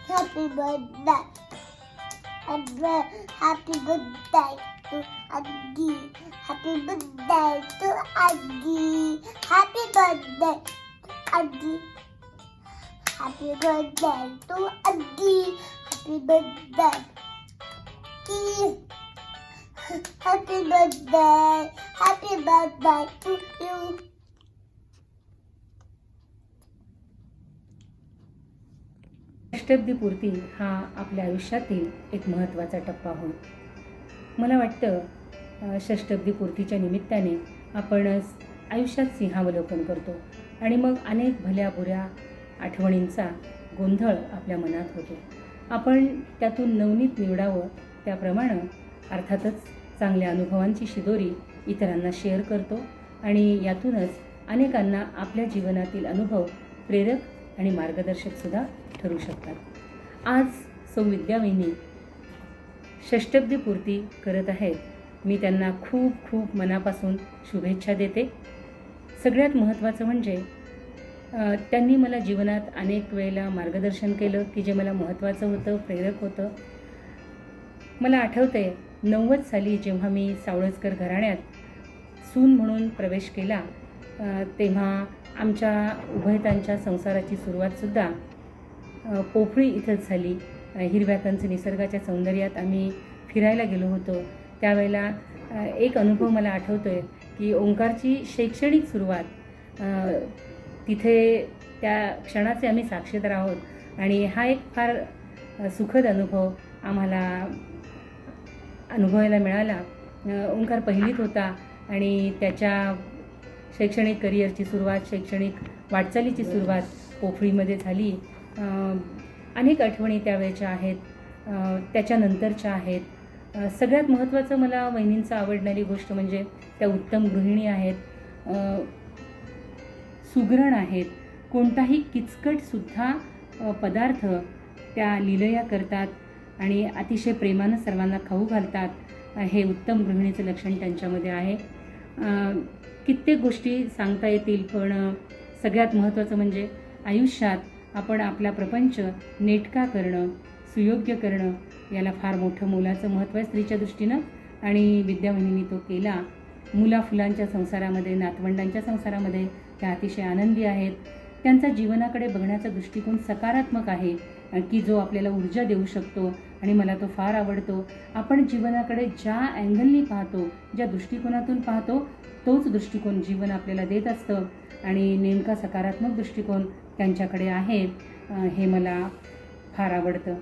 Happy birthday. Happy birthday to Aggi. Happy birthday to Aggi. Happy birthday to Aggi. Happy birthday to Aggi. Happy birthday. Happy birthday. Happy birthday to you. अष्टब्दीपूर्ती हा आपल्या आयुष्यातील एक महत्त्वाचा टप्पा होय. मला वाटतं षष्टब्दीपूर्तीच्या निमित्ताने आपण आयुष्यात सिंहावलोकन करतो आणि मग अनेक भल्या बुऱ्या आठवणींचा गोंधळ आपल्या मनात होतो. आपण त्यातून नवनीत निवडावं त्याप्रमाणे अर्थातच चांगल्या अनुभवांची शिदोरी इतरांना शेअर करतो आणि यातूनच अनेकांना आपल्या जीवनातील अनुभव प्रेरक आणि मार्गदर्शकसुद्धा ठरू शकतात. आज सौ विद्यावहिनी षष्टब्दीपूर्ती करत आहेत. मी त्यांना खूप खूप मनापासून शुभेच्छा देते. सगळ्यात महत्त्वाचं म्हणजे त्यांनी मला जीवनात अनेक वेळेला मार्गदर्शन केलं की जे मला महत्त्वाचं होतं, प्रेरक होतं. मला आठवतं आहे 90 साली जेव्हा मी सावळजकर घराण्यात सून म्हणून प्रवेश केला तेव्हा आमच्या उभयतांच्या संसाराची सुरुवातसुद्धा पोफळी इथंच झाली. हिरव्या कंच निसर्गाच्या सौंदर्यात आम्ही फिरायला गेलो होतो. त्यावेळेला एक अनुभव मला आठवतो आहे की ओंकारची शैक्षणिक सुरुवात तिथे त्या क्षणाचे आम्ही साक्षीदार आहोत आणि हा एक फार सुखद अनुभव आम्हाला अनुभवायला मिळाला. ओंकार पहिलीत होता आणि त्याच्या शैक्षणिक करिअरची सुरुवात, शैक्षणिक वाटचालीची सुरुवात पोफळीमध्ये झाली. अनेक आठवणी त्यावेळेच्या आहेत, त्याच्यानंतरच्या आहेत. सगळ्यात महत्त्वाचं मला वहिनींचं आवडणारी गोष्ट म्हणजे त्या उत्तम गृहिणी आहेत, सुगरण आहेत. कोणताही किचकटसुद्धा पदार्थ त्या लीलया करतात आणि अतिशय प्रेमानं सर्वांना खाऊ घालतात. हे उत्तम गृहिणीचं लक्षण त्यांच्यामध्ये आहे. कित्येक गोष्टी सांगता येतील पण सगळ्यात महत्त्वाचं म्हणजे आयुष्यात आपण आपला प्रपंच नेटका करणं, सुयोग्य करणं याला फार मोठं मोलाचं महत्त्व आहे स्त्रीच्या दृष्टीनं आणि विद्यावहिनींनी तो केला. मुलाफुलांच्या संसारामध्ये, नातवंडांच्या संसारामध्ये त्या अतिशय आनंदी आहेत. त्यांचा जीवनाकडे बघण्याचा दृष्टिकोन सकारात्मक आहे की जो आपल्याला ऊर्जा देऊ शकतो आणि मला तो फार आवडतो. आपण जीवनाकडे ज्या अँगलनी पाहतो, ज्या दृष्टिकोनातून पाहतो तोच दृष्टिकोन जीवन आपल्याला देत असतं आणि नेमका सकारात्मक दृष्टिकोन त्यांच्याकडे आहे. हे मला फार आवडतं.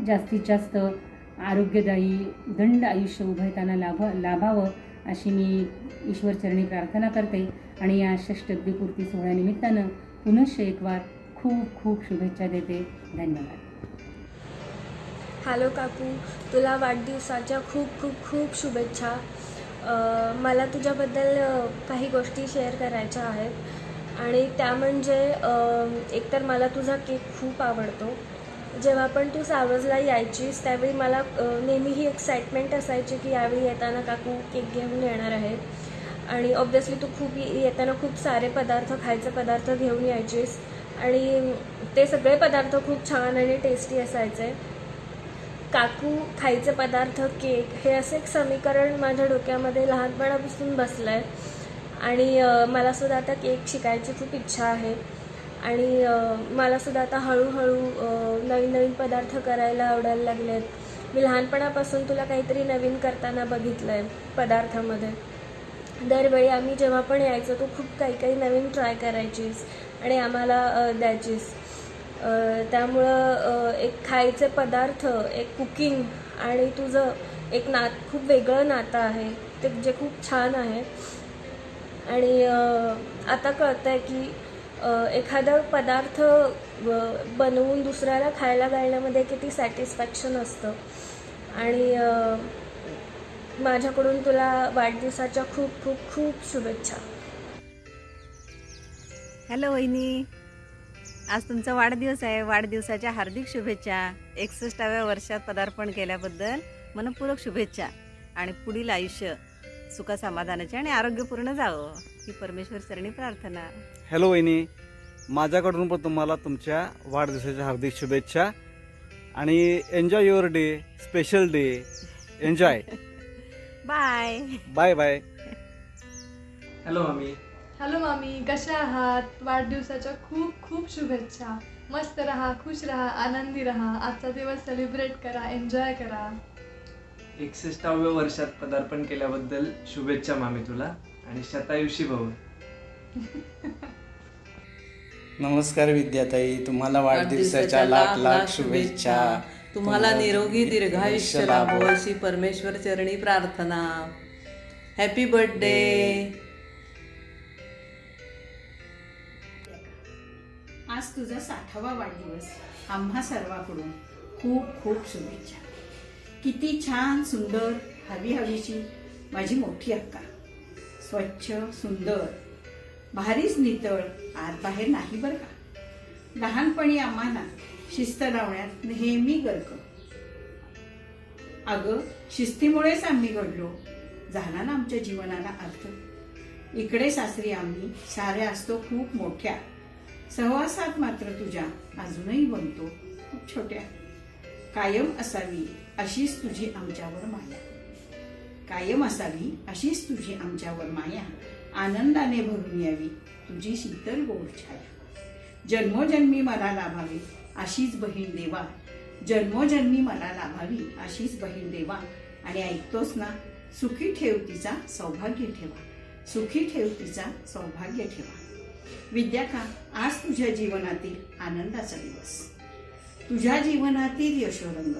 जास्तीत जास्त आरोग्यदायी दंड आयुष्य उभयतांना लाभावं अशी मी ईश्वरचरणी प्रार्थना करते आणि या षष्टब्दीपूर्ती सोहळ्यानिमित्तानं पुनश्च एक वार खूप खूप शुभेच्छा देते. धन्यवाद. हॅलो काकू, तुला वाढदिवसाच्या खूप खूप खूप शुभेच्छा. मला तुझ्याबद्दल काही गोष्टी शेअर करायच्या आहेत आणि त्या म्हणजे एकतर मला तुझा केक खूप आवडतो. जेव्हा पण तू सावजला यायचीस त्यावेळी मला नेहमी ही एक्साइटमेंट असायची की यावेळी येताना काकू केक घेऊन येणार आहेत आणि ऑब्व्हियसली तू खूप येताना खूप सारे पदार्थ, खायचे पदार्थ घेऊन यायचीस आणि ते सगळे पदार्थ खूप छान आणि टेस्टी असायचे. काकू, खायचे पदार्थ, केक हे असं एक समीकरण माझ्या डोक्यामध्ये लहानपणापासून बसलं आहे आणि मलासुद्धा आता केक शिकायची खूप इच्छा आहे आणि मलासुद्धा आता हळूहळू नवीन नवीन पदार्थ करायला आवडायला लागले आहेत. मी लहानपणापासून तुला काहीतरी नवीन करताना बघितलं आहे पदार्थामध्ये. दरवेळी आम्ही जेव्हा पण यायचो तू खूप काही काही नवीन ट्राय करायचीस आणि आम्हाला द्यायचीस. त्यामुळं एक खायचे पदार्थ, एक कुकिंग आणि तुझं एक खूप वेगळं नातं आहे ते जे खूप छान आहे. आणि आता कळतं आहे की एखादा पदार्थ बनवून दुसऱ्याला खायला घालण्यामध्ये किती सॅटिस्फॅक्शन असतं. आणि माझ्याकडून तुला वाढदिवसाच्या खूप खूप खूप शुभेच्छा. हॅलो वहिनी, आज तुमचा वाढदिवस आहे. वाढदिवसाच्या हार्दिक शुभेच्छा. 61व्या वर्षात पदार्पण केल्याबद्दल मनपूर्वक शुभेच्छा आणि पुढील आयुष्य सुखसमाधानाचे आणि आरोग्यपूर्ण जावं ही परमेश्वर चरणी प्रार्थना. हॅलो वहिनी, माझ्याकडून पण तुम्हाला तुमच्या वाढदिवसाच्या हार्दिक शुभेच्छा आणि enjoy your day, special day, enjoy. Bye. Bye bye. Hello मामी. हॅलो मामी, कशा आहात? वाढदिवसाच्या खूप खूप शुभेच्छा. मस्त राहा, खुश राहा, आनंदी राहा. आजचा दिवस सेलिब्रेट करा, एन्जॉय करा. 61व्या वर्षात पदार्पण केल्याबद्दल शुभेच्छा मामी तुला आणि शतायुषी भव. नमस्कार विद्याताई, तुम्हाला वाढदिवसाच्या लाख लाख शुभेच्छा. तुम्हाला निरोगी दीर्घायुष्य लाभो अशी परमेश्वर चरणी प्रार्थना. Happy birthday. आज तुझा 60वा वाढदिवस. आम्हा सर्वांकडून खूप खूप शुभेच्छा. किती छान सुंदर हवीची माझी मोठी अक्का. स्वच्छ सुंदर भारीच नितळ, आत बाहेर नाही बरं का. लहानपणी आम्हाला शिस्त लावण्यात नेहमी गर्क. अगं शिस्तीमुळेच आम्ही घडलो, झाला ना आमच्या जीवनाला अर्थ. इकडे सासरी आम्ही साऱ्या असतो खूप मोठ्या, सहवासात मात्र तुझ्या अजूनही बनतो खूप छोट्या. कायम असावी अशीच तुझी आमच्यावर माया, कायम असावी अशीच तुझी आमच्यावर माया. आनंदाने भरून यावी तुझी शीतल गोड छाया. जन्मोजन्मी मला लाभावी अशीच बहीण देवा, जन्मोजन्मी मला लाभावी अशीच बहीण देवा. आणि ऐकतोस ना, सुखी ठेव तिचा सौभाग्य ठेवा, सुखी ठेव तिचा सौभाग्य ठेवा. विद्याका, आज तुझ्या जीवनातील आनंदाचा दिवस. तुझ्या जीवनातील यशोरंग,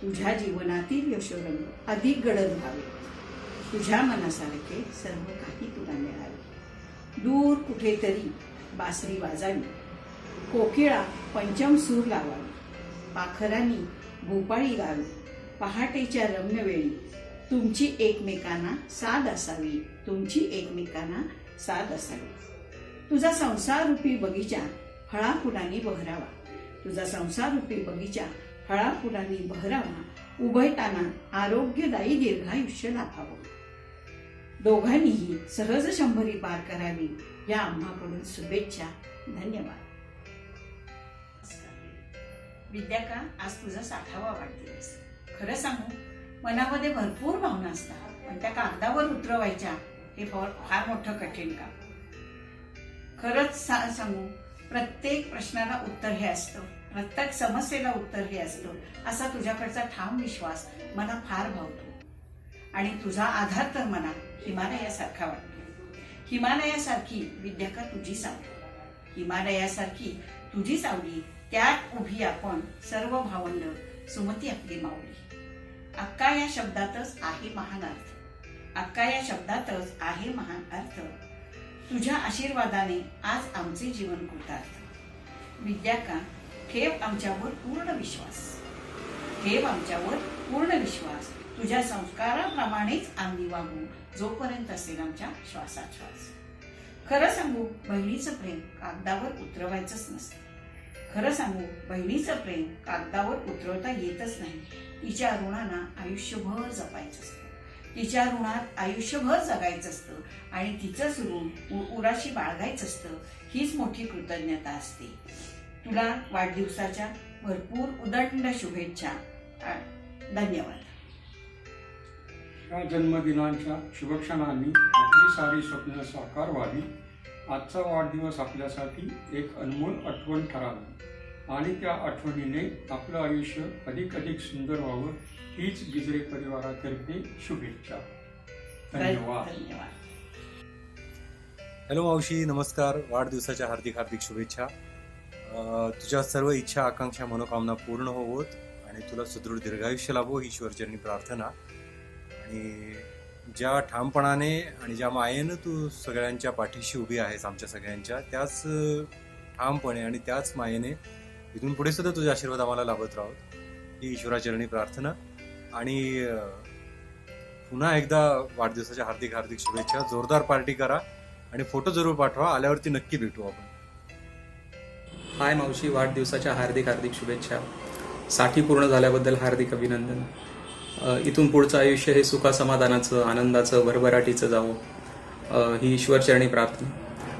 तुझ्या जीवनातील यशोरंग अधिक गडद व्हावे. तुझ्या मनासारखे सर्व काही तुला मिळावे. दूर कुठेतरी बासरी वाजावी, कोकिळा पंचम सूर लावावी, पाखरांनी भोपाळी गावी. पहाटेच्या रम्य वेळी तुमची एकमेकांना साथ असावी, तुमची एकमेकांना साथ असावी. तुझा संसाररूपी बगीचा फळाफुलांनी बहरावा, तुझा संसाररूपी बगीचा फळाफुलांनी बहरावा. उभयताना आरोग्यदायी दीर्घायुष्य लाभावं. दोघांनीही सहज 100 पार करावी या आम्हाकडून शुभेच्छा. धन्यवाद. विद्याका, आज तुझा 60वा वाढदिवस. खरं सांगू, मनामध्ये भरपूर भावना असतात, पण त्या कागदावर उतरवायच्या हे फार मोठं कठीण काम. खरंच सांगू, प्रत्येक प्रश्नाला उत्तर हे असतं, प्रत्येक समस्येला उत्तर हे असतं, असा तुझ्याकडचा ठाम विश्वास मला फार भावतो. आणि तुझा आधार तर मला हिमालयासारखा वाटतो. हिमालयासारखी विद्याका तुझी सावली, हिमालयासारखी तुझी सावली. त्यात उभी आपण सर्व भावंड, सुमती आपली माऊली. अक्का या शब्दातच आहे महान अर्थ, अक्का या शब्दातच आहे महान अर्थ. तुझ्या आशीर्वादाने आज आमचे जीवन कृतार्थ. विद्याका, ठेव आमच्यावर पूर्ण विश्वास, ठेव आमच्यावर पूर्ण विश्वास. तुझ्या संस्काराप्रमाणेच आम्ही वागू जोपर्यंत असेल आमच्या श्वासाश्वास. खरं सांगू, बहिणीचं प्रेम कागदावर उतरवायचंच नसतं. खरं सांगू, बहिणीचं प्रेम कागदावर उतरवता येतच नाही. तिच्या ऋणांना आयुष्यभर जपायचं असतं, तिच्या ऋणात आयुष्यभर जगायचं असतं आणि तिचंच ऋण उराशी बाळगायचं असतं. हीच मोठी कृतज्ञता असते. तुला वाढदिवसाच्या भरपूर उदंड शुभेच्छा. धन्यवाद. या जन्मदिनाच्या शुभक्षणांनी आपली सारी स्वप्न साकार व्हावी. आजचा वाढदिवस आपल्यासाठी एक अनमोल आठवण ठरावी आणि त्या आठवणीने आपलं आयुष्य अधिक अधिक सुंदर व्हावं हीच गिजरे परिवारातर्फे शुभेच्छा. धन्यवाद. हॅलो मावशी, नमस्कार. वाढदिवसाच्या हार्दिक हार्दिक शुभेच्छा. तुझ्या सर्व इच्छा आकांक्षा मनोकामना पूर्ण होवोत आणि तुला सुदृढ दीर्घायुष्य लाभो ही ईश्वरचरणी प्रार्थना. आणि ज्या ठामपणाने आणि ज्या मायेनं तू सगळ्यांच्या पाठीशी उभी आहेस, आमच्या सगळ्यांच्या, त्याच ठामपणे आणि त्याच मायेने इथून पुढे सुद्धा तुझे आशीर्वाद आम्हाला लाभत राहोत ही ईश्वराचरणी प्रार्थना. आणि पुन्हा एकदा वाढदिवसाच्या हार्दिक हार्दिक शुभेच्छा. जोरदार पार्टी करा आणि फोटो जरूर पाठवा. आल्यावरती नक्की भेटू आपण. हाय मावशी, वाढदिवसाच्या हार्दिक हार्दिक शुभेच्छा. 60 पूर्ण झाल्याबद्दल हार्दिक अभिनंदन. इथून पुढचं आयुष्य हे सुखासमाधानाचं, आनंदाचं, भरभराटीचं जावं ही ईश्वरचरणी प्रार्थना.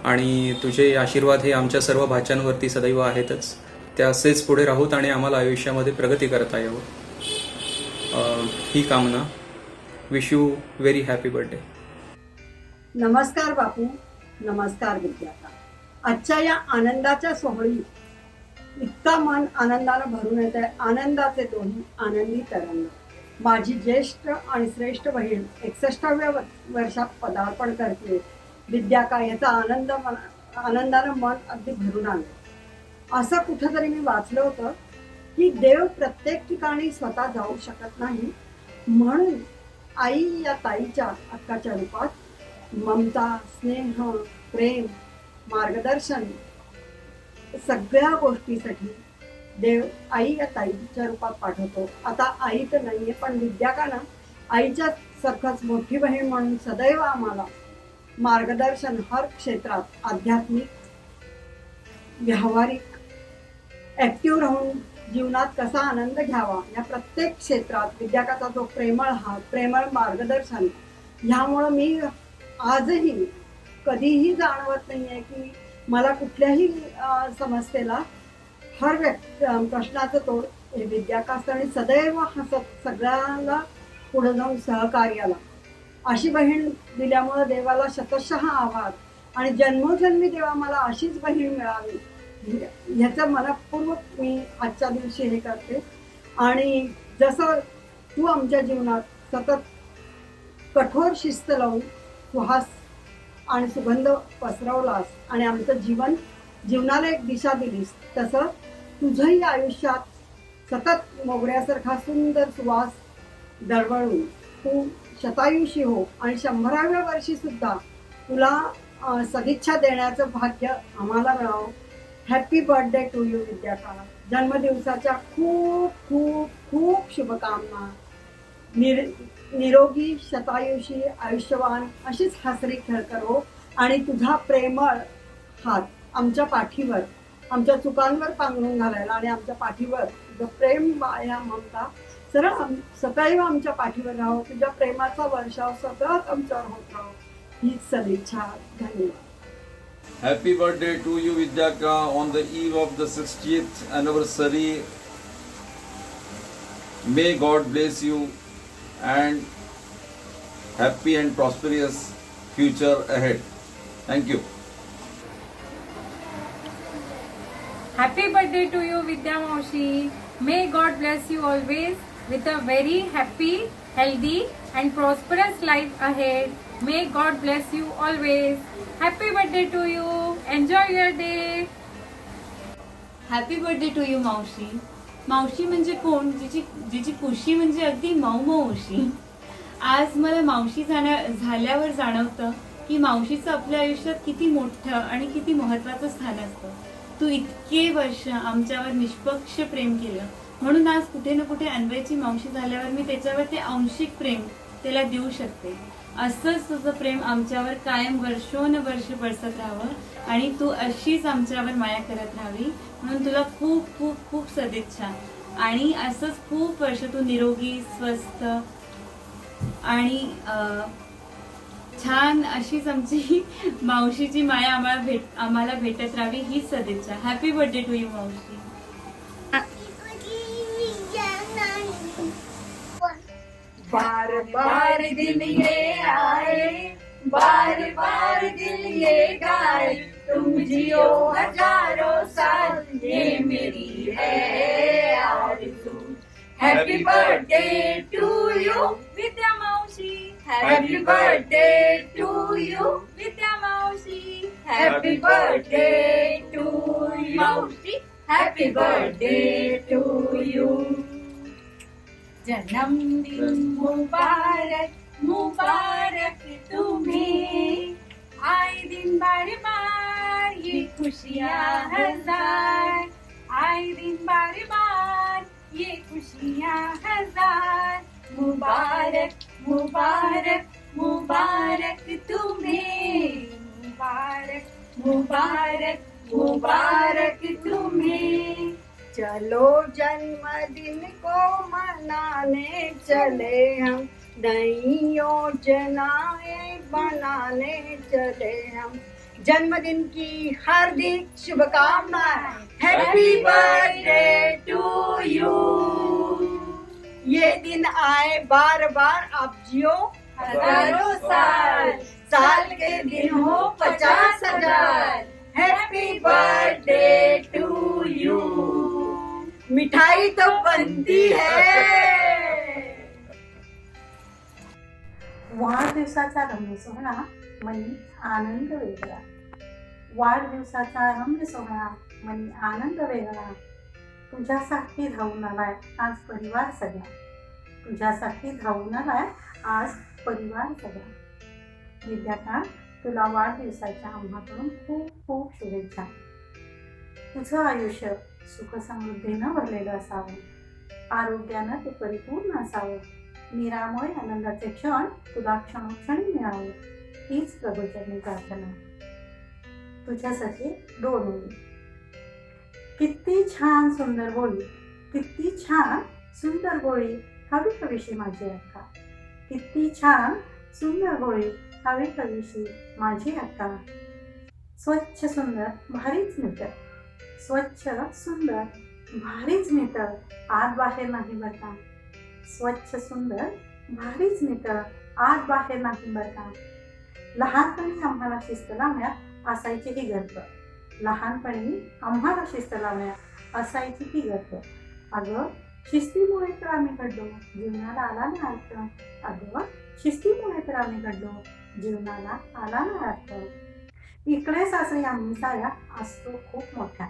आणि तुझे आशीर्वाद हे आमच्या सर्व भाच्यांवरती सदैव आहेतच. ते असेच पुढे राहूत आणि आम्हाला आयुष्यामध्ये प्रगती करता यावं, ही कामना. Wish you very happy birthday. नमस्कार बापू, नमस्कार विद्याता. आजच्या या आनंदाच्या सोहळी इतका मन आनंदानं भरून येत आहे. आनंदाचे दोन्ही आनंदी तरंग. माझी ज्येष्ठ आणि श्रेष्ठ बहीण 61व्या वर्षात पदार्पण करते. विद्याका याचा आनंदानं मन अगदी भरून आलं. असं कुठंतरी मी वाचलं होतं की देव प्रत्येक ठिकाणी स्वतः जाऊ शकत नाही, म्हणून आई या ताईच्या अक्काच्या रूपात ममता, स्नेह, प्रेम, मार्गदर्शन सगळ्या गोष्टीसाठी देव आई या ताईच्या रूपात पाठवतो. आता आई तर नाहीये, पण विद्याकानं आईच्या सारखंच मोठी बहीण म्हणून सदैव आम्हाला मार्गदर्शन हर क्षेत्रात, आध्यात्मिक, व्यावहारिक, ऍक्टिव्ह राहून जीवनात कसा आनंद घ्यावा या प्रत्येक क्षेत्रात विद्याकाचा जो प्रेमळ हात, प्रेमळ मार्गदर्शन, ह्यामुळं मी आजही कधीही जाणवत नाहीये की मला कुठल्याही समस्येला हर प्रश्नाचं तोड हे विद्याका असतं आणि सदैव हसत सगळ्यांना पुढे जाऊन सहकार्याला. अशी बहीण दिल्यामुळं देवाला शतशः आभार आणि जन्मोजन्मी देवा मला अशीच बहीण मिळावी ह्याचं मनपूर्वक मी आजच्या दिवशी हे करते. आणि जसं तू आमच्या जीवनात सतत कठोर शिस्त लावून सुहास आणि सुगंध पसरवलास आणि आमचं जीवनाला एक दिशा दिलीस, तसं तुझंही आयुष्यात सतत मोगऱ्यासारखा सुंदर सुवास दरवळून तू शतायुषी हो आणि 100व्या वर्षी सुद्धा तुला सदिच्छा देण्याचं भाग्य आम्हाला मिळावं. हॅपी बर्थडे टू यू विद्याका. जन्मदिवसाच्या खूप खूप खूप शुभकामना. निरोगी, शतायुषी, आयुष्यवान अशीच हसरी खेळकर हो आणि तुझा प्रेमळ हात आमच्या पाठीवर, आमच्या चुकांवर पांघरून घालायला आणि आमच्या पाठीवर तुझं प्रेम, माया, ममता सदैव आमच्या पाठीवर राहो. तुझ्या प्रेमाचा वर्षाव सतत आमच्यावर होत राहो, हीच सदिच्छा. धन्यवाद. Happy birthday to you Vidyaka on the eve of the 60th anniversary. May God bless you and happy and prosperous future ahead. Thank you. Happy birthday to you Vidya Maushi. May God bless you always with a very happy, healthy and prosperous life ahead. May God bless you always. Happy birthday to you. Enjoy your day. Happy birthday to you मावशी. मावशी म्हणजे कोण, जिची खुशी म्हणजे अगदी मऊ मऊ अशी. आज मला मावशी झाल्यावर जाणवतं की मावशीचं आपल्या आयुष्यात किती मोठं आणि किती महत्त्वाचं स्थान असतं. तू इतके वर्ष आमच्यावर निष्पक्ष प्रेम केलं, म्हणून आज कुठे ना कुठे अन्वयची मावशी झाल्यावर मी त्याच्यावर ते आंशिक प्रेम त्याला देऊ शकते. असंच तुझं प्रेम आमच्यावर कायम वर्षोनवर्ष बरसत राहावं आणि तू अशीच आमच्यावर माया करत राहावी, म्हणून तुला खूप खूप खूप सदिच्छा. आणि असंच खूप वर्ष तू निरोगी, स्वस्थ आणि छान अशीच आमची मावशीची माया आम्हाला भेटत राहावी, हीच सदिच्छा. हॅपी बर्थडे टू यू मावशी. बार बार दिन ये आए, बार बार दिल ये गाए, तुम जियो हजारों साल, ये मेरी है आरज़ू. Happy birthday to you Vidya मौसी. Happy birthday to you Vidya मौसी. हैप्पी बर्थडे टू यू मौसी. Happy birthday to you. जन्मदिन मुबारक मुबारक तुम्हें, आए दिन बार बार ये खुशियाँ हजार, आए दिन बार बार ये खुशियाँ हजार. मुबारक मुबारक मुबारक तुम्हें, मुबारक मुबारक मुबारक तुम्हें. चलो जन्मदिन को मनाने चले हम, नई योजनाएं बनाने चले हम. जन्मदिन की हार्दिक शुभकामनाएं। Happy birthday to you. ये दिन आए बार बार आप जियो हजारों साल, साल के दिन हो 50,000। Happy birthday to you. मिठाई तो बनती है। वाढदिवसाचा रम्य सोहळा मनी आनंद वेगळा। वाढदिवसाचा रम्य सोहळा मनी आनंद वेगळा। तुझ्यासाठी धावून आलाय आज परिवार सगळा। तुझ्यासाठी धावून आलाय आज परिवार सगळा। विद्याका, तुला वाढदिवसाच्या आम्हाकडून खूप खूप शुभेच्छा। तुझं आयुष्य सुख समृद्धीनं भरलेलं असावं, आरोग्यानं ते परिपूर्ण असावं, निरामय आनंदाचे क्षण तुला क्षणोक्षणी मिळावे हीच प्रभूचरणी प्रार्थना। तुझ्यासाठी 2 ओळी। किती छान सुंदर बोली, किती छान सुंदर बोली, हवी कवीशी माझी अक्का। किती छान सुंदर बोली, हवी कवीशी माझी अक्का। स्वच्छ सुंदर भारीच नितर, स्वच्छ सुंदर भारीच नितर, आत बाहेर नाही बरं का। स्वच्छ सुंदर भारीच नितर, आत बाहेर नाही बरं का। लहानपणी आम्हाला शिस्त लावण्यात असायची ही गर्द, लहानपणी आम्हाला शिस्त लावण्यात असायची ही गर्द। अगं शिस्तीमुळे तर आम्ही घडलो, जीवनाला आला ना अर्थ। अगं शिस्तीमुळे तर आम्ही घडलो, जीवनाला आला ना अर्थ। इकडे सासरी आम्ही साऱ्या असतो खूप मोठ्या,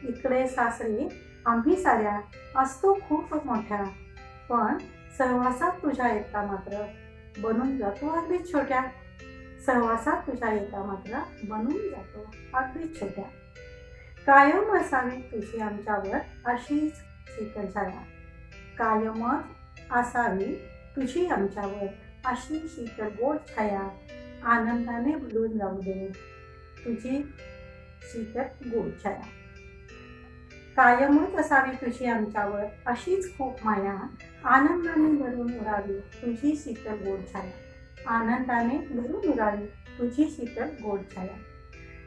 इकडे सासरी आम्ही साऱ्या असतो खूप मोठ्या, पण सहवासात तुझ्या येता मात्र बनून जातो अगदी छोट्या। सहवासात तुझ्या येता मात्र बनून जातो अगदी छोट्या। कायम असावी तुझी आमच्यावर अशीच शीतल छाया, कायमच असावी तुझी आमच्यावर अशी शीतल गोड छाया। आनंदाने भरून जाऊ दे तुझी शीतल गोड छाया। कायमच असावी तुझी आमच्यावर अशीच खूप माया, आनंदाने भरून उरावी तुझी शीतल गोड छाया। आनंदाने भरून उरावी तुझी शीतल गोड छाया।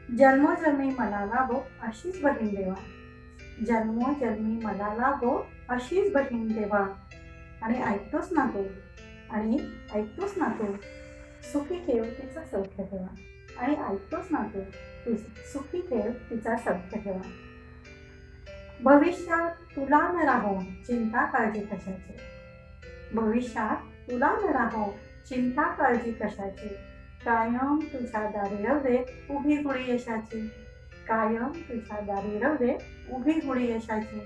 जन्मोजन्मी मला लाभो अशीच बहीण देवा, जन्मोजन्मी मला लाभो अशीच बहीण देवा। आणि ऐकतोस ना तू, आणि ऐकतोस ना तू, सुखी ठेव तिचा सौख्य ठेवा। आणि ऐकतोस ना तू सुखी ठेव तिचा सौख्य ठेवा। भविष्यात तुला न राहो चिंता काळजी कशाची, भविष्यात तुला न राहो चिंता काळजी कशाची। कायम तुझ्या दारी राहू दे उभी गुढी यशाची, कायम तुझ्या दारी राहू दे उभी गुढी यशाची।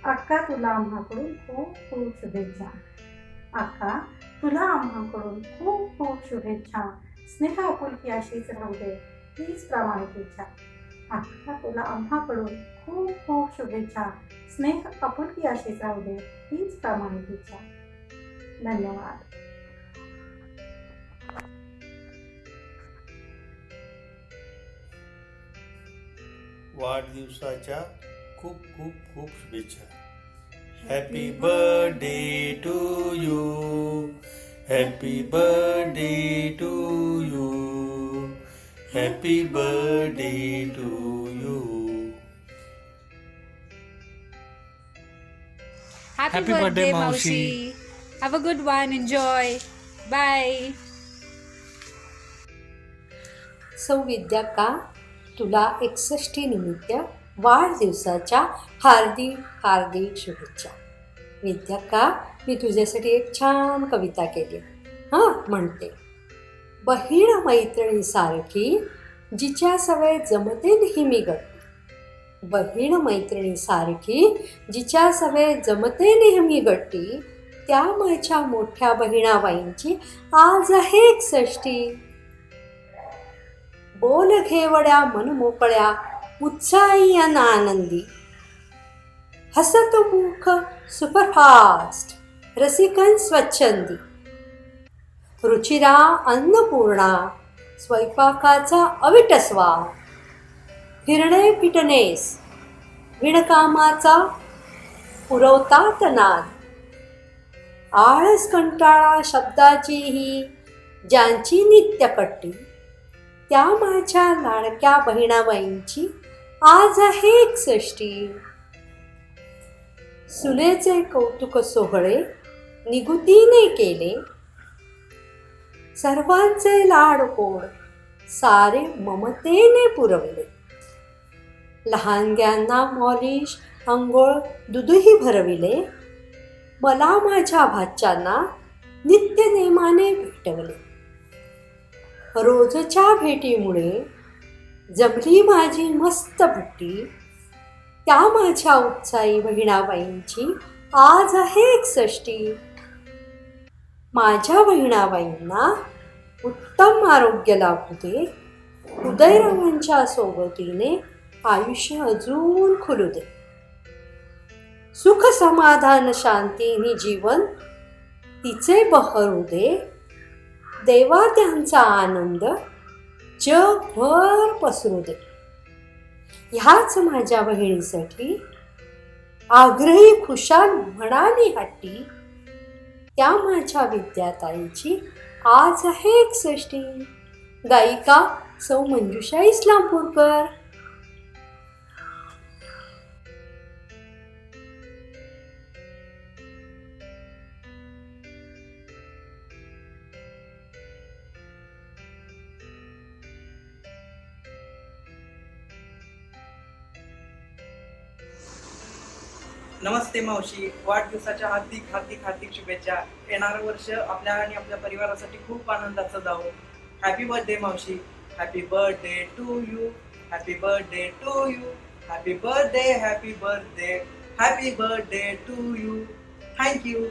अक्का तुला आम्हाकडून खूप खूप शुभेच्छा, अक्का तुला आम्हाकडून खूप खूप शुभेच्छा। स्नेह आपुलकी अशीच राहू दे हीच प्रामाणिक इच्छा। अक्का तुला आम्हाकडून खूप खूप शुभेच्छा, स्नेह आपुलकी अशीच राहू दे हीच प्रामाणिक इच्छा। धन्यवाद। वाढदिवसाच्या खूप खूप खूप शुभेच्छा। Happy birthday to you, happy birthday to you, happy birthday to you. Happy birthday, Maushi. Have a good one. Enjoy. Bye. सौ विद्याका, तुला 61 निमित्त वाढदिवसाच्या हार्दिक हार्दिक शुभेच्छा। विद्याका, मी तुझ्यासाठी एक छान कविता केली, म्हणते। बहीण मैत्रिणीसारखी जिच्या सवय जमते नेहमी गट्टी, बहीण मैत्रिणीसारखी जिच्या सवय जमते नेहमी गट्टी, त्या माझ्या मोठ्या बहिणाबाईंची आज आहे 61। बोल घेवड्या मन मोकळ्या उत्साही अन आनंदी, हसत मुख सुपरफास्ट रसिकन स्वच्छंदी, रुचिरा अन्नपूर्णा स्वयंपाकाचा अविटस्वाद, फिरणे फिटनेस विणकामाचा पुरवतात नाद, आळस कंटाळा शब्दाची ही ज्यांची नित्यकट्टी, त्या माझ्या लाडक्या बहिणाबाईंची आज आहे 61. सुनेचे कौतुक सोहळे निगुतीने केले, सर्वांचे लाडकोड सारे ममतेने पुरवले. लहानग्यांना मॉलिश अंघोळ दूधही भरविले, मला माझ्या भाच्यांना नित्यनेमाने भेटवले. रोजच्या भेटीमुळे जमली माझी मस्त भट्टी, त्या माझ्या उत्साही बहिणाबाईंची आज आहे 61. माझ्या बहिणाबाईंना उत्तम आरोग्य लाभू दे, उदयरावांच्या सोबतीने आयुष्य अजून खुलू दे. सुख समाधान शांतीने जीवन तिचे बहरू दे, देवा त्यांचा आनंद जगभर पसरू दे. ह्याच माझ्या बहिणीसाठी आग्रही खुशाल म्हणाली हट्टी, त्या माझ्या विद्याताईची आज आहे 61. गायिका सौ मंजुषा इस्लामपूरकर. नमस्ते मावशी, वाढदिवसाच्या हार्दिक हार्दिक हार्दिक शुभेच्छा. येणारं वर्ष आपल्या आणि आपल्या परिवारासाठी खूप आनंदाचं जावो. हॅपी बर्थडे मावशी. Happy birthday to you. Happy birthday to you. Happy birthday. Happy birthday. Happy birthday to you. Thank you.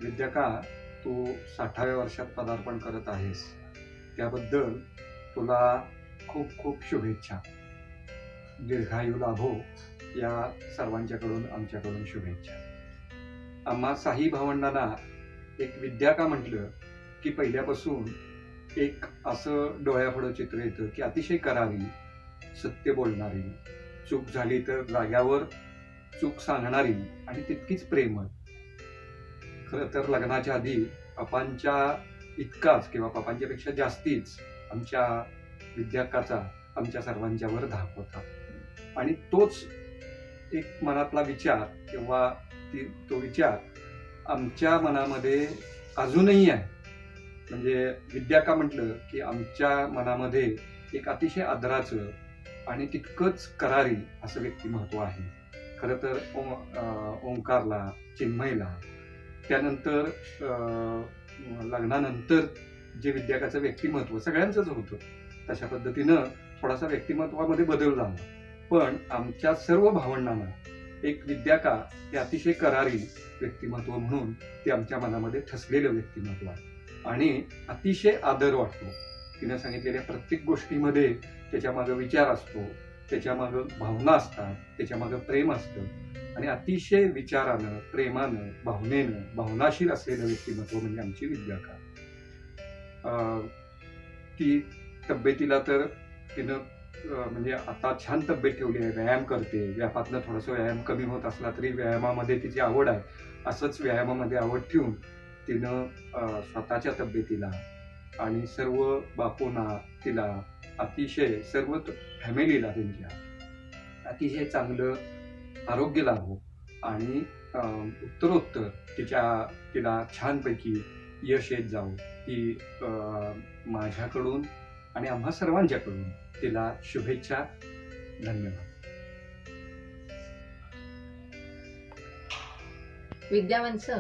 विद्याका, तू 60व्या वर्षात पदार्पण करत आहेस त्याबद्दल तुला खूप खूप शुभेच्छा. दीर्घायू लाभो या सर्वांच्याकडून आमच्याकडून शुभेच्छा. आम्हा साही भावंडांना एक विद्याका म्हटलं की पहिल्यापासून एक असं डोळ्यापुढं चित्र येतं की अतिशय करारी, सत्य बोलणारी, चूक झाली तर जाग्यावर चूक सांगणारी आणि तितकीच प्रेमळ. खरं तर लग्नाच्या आधी पप्पांच्या इतकाच किंवा पप्पांच्या पेक्षा जास्तीच आमच्या विद्याकाचा आमच्या सर्वांच्यावर धाक होता आणि तोच एक मनातला विचार किंवा तो विचार आमच्या मनामध्ये अजूनही आहे. म्हणजे विद्याका म्हटलं की आमच्या मनामध्ये एक अतिशय आदराचं आणि तितकंच करारी असं व्यक्तिमत्व आहे. खरं तर ओंकारला, चिन्मयला, त्यानंतर लग्नानंतर जे विद्याकाचं व्यक्तिमत्व सगळ्यांचंच होतं तशा पद्धतीनं थोडासा व्यक्तिमत्वामध्ये बदल झाला. पण आमच्या सर्व भावंडांना एक विद्याका हे अतिशय करारी व्यक्तिमत्व म्हणून ते आमच्या मनामध्ये ठसलेलं व्यक्तिमत्व आहे आणि अतिशय आदर वाटतो. तिनं सांगितलेल्या प्रत्येक गोष्टीमध्ये त्याच्यामागं विचार असतो, त्याच्यामागं भावना असतात, त्याच्यामागं प्रेम असतं आणि अतिशय विचारानं, प्रेमानं, भावनेनं, भावनाशील असलेलं व्यक्तिमत्व म्हणजे आमची विद्याका. ती तब्येतीला तर तिनं म्हणजे आता छान तब्येत ठेवली आहे, व्यायाम करते. व्यापातनं थोडासा व्यायाम कमी होत असला तरी व्यायामामध्ये तिची आवड आहे. असंच व्यायामामध्ये आवड ठेवून तिनं स्वतःच्या तब्येतीला आणि सर्व बापूंना, तिला अतिशय सर्व फॅमिलीला त्यांच्या अतिशय चांगलं आरोग्य लाभो आणि उत्तरोत्तर तिला छानपैकी यश येत जावं ही माझ्याकडून आणि आम्हा सर्वांच्याकडून तिला शुभेच्छा. धन्यवाद. विद्यावंश,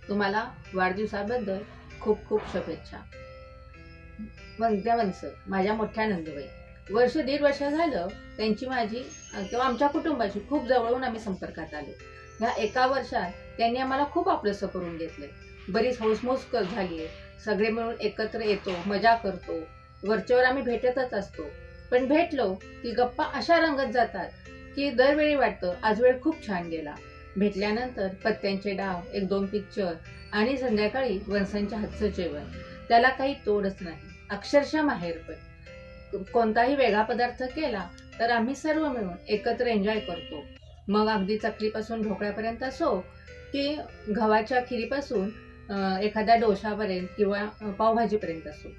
तुम्हाला वाढदिवसाबद्दल खूप खूप शुभेच्छा. विद्यावंश, माझ्या मोठ्या नंदुबाई, वर्ष 1.5 वर्ष झालं त्यांची माझी किंवा आमच्या कुटुंबाची खूप जवळून आम्ही संपर्कात आलो. ह्या एका वर्षात त्यांनी आम्हाला खूप आपलंसं करून घेतलंय. बरीच हौसमौस झाली आहे. सगळे मिळून एकत्र येतो, मजा करतो. वरच्यावर आम्ही भेटतच असतो. पण भेटलो की गप्पा अशा रंगत जातात की दरवेळी वाटतं आज वेळ खूप छान गेला. भेटल्यानंतर पत्त्यांचे डाव, 1-2 पिक्चर आणि संध्याकाळी वंसांच्या हातचं जेवण, त्याला काही तोडच नाही. अक्षरशः माहेरपण. कोणताही वेगळा पदार्थ केला तर आम्ही सर्व मिळून एकत्र एन्जॉय करतो. मग अगदी चकलीपासून ढोकळ्यापर्यंत असो की गव्हाच्या खिरीपासून एखाद्या डोशापर्यंत किंवा पावभाजीपर्यंत असो.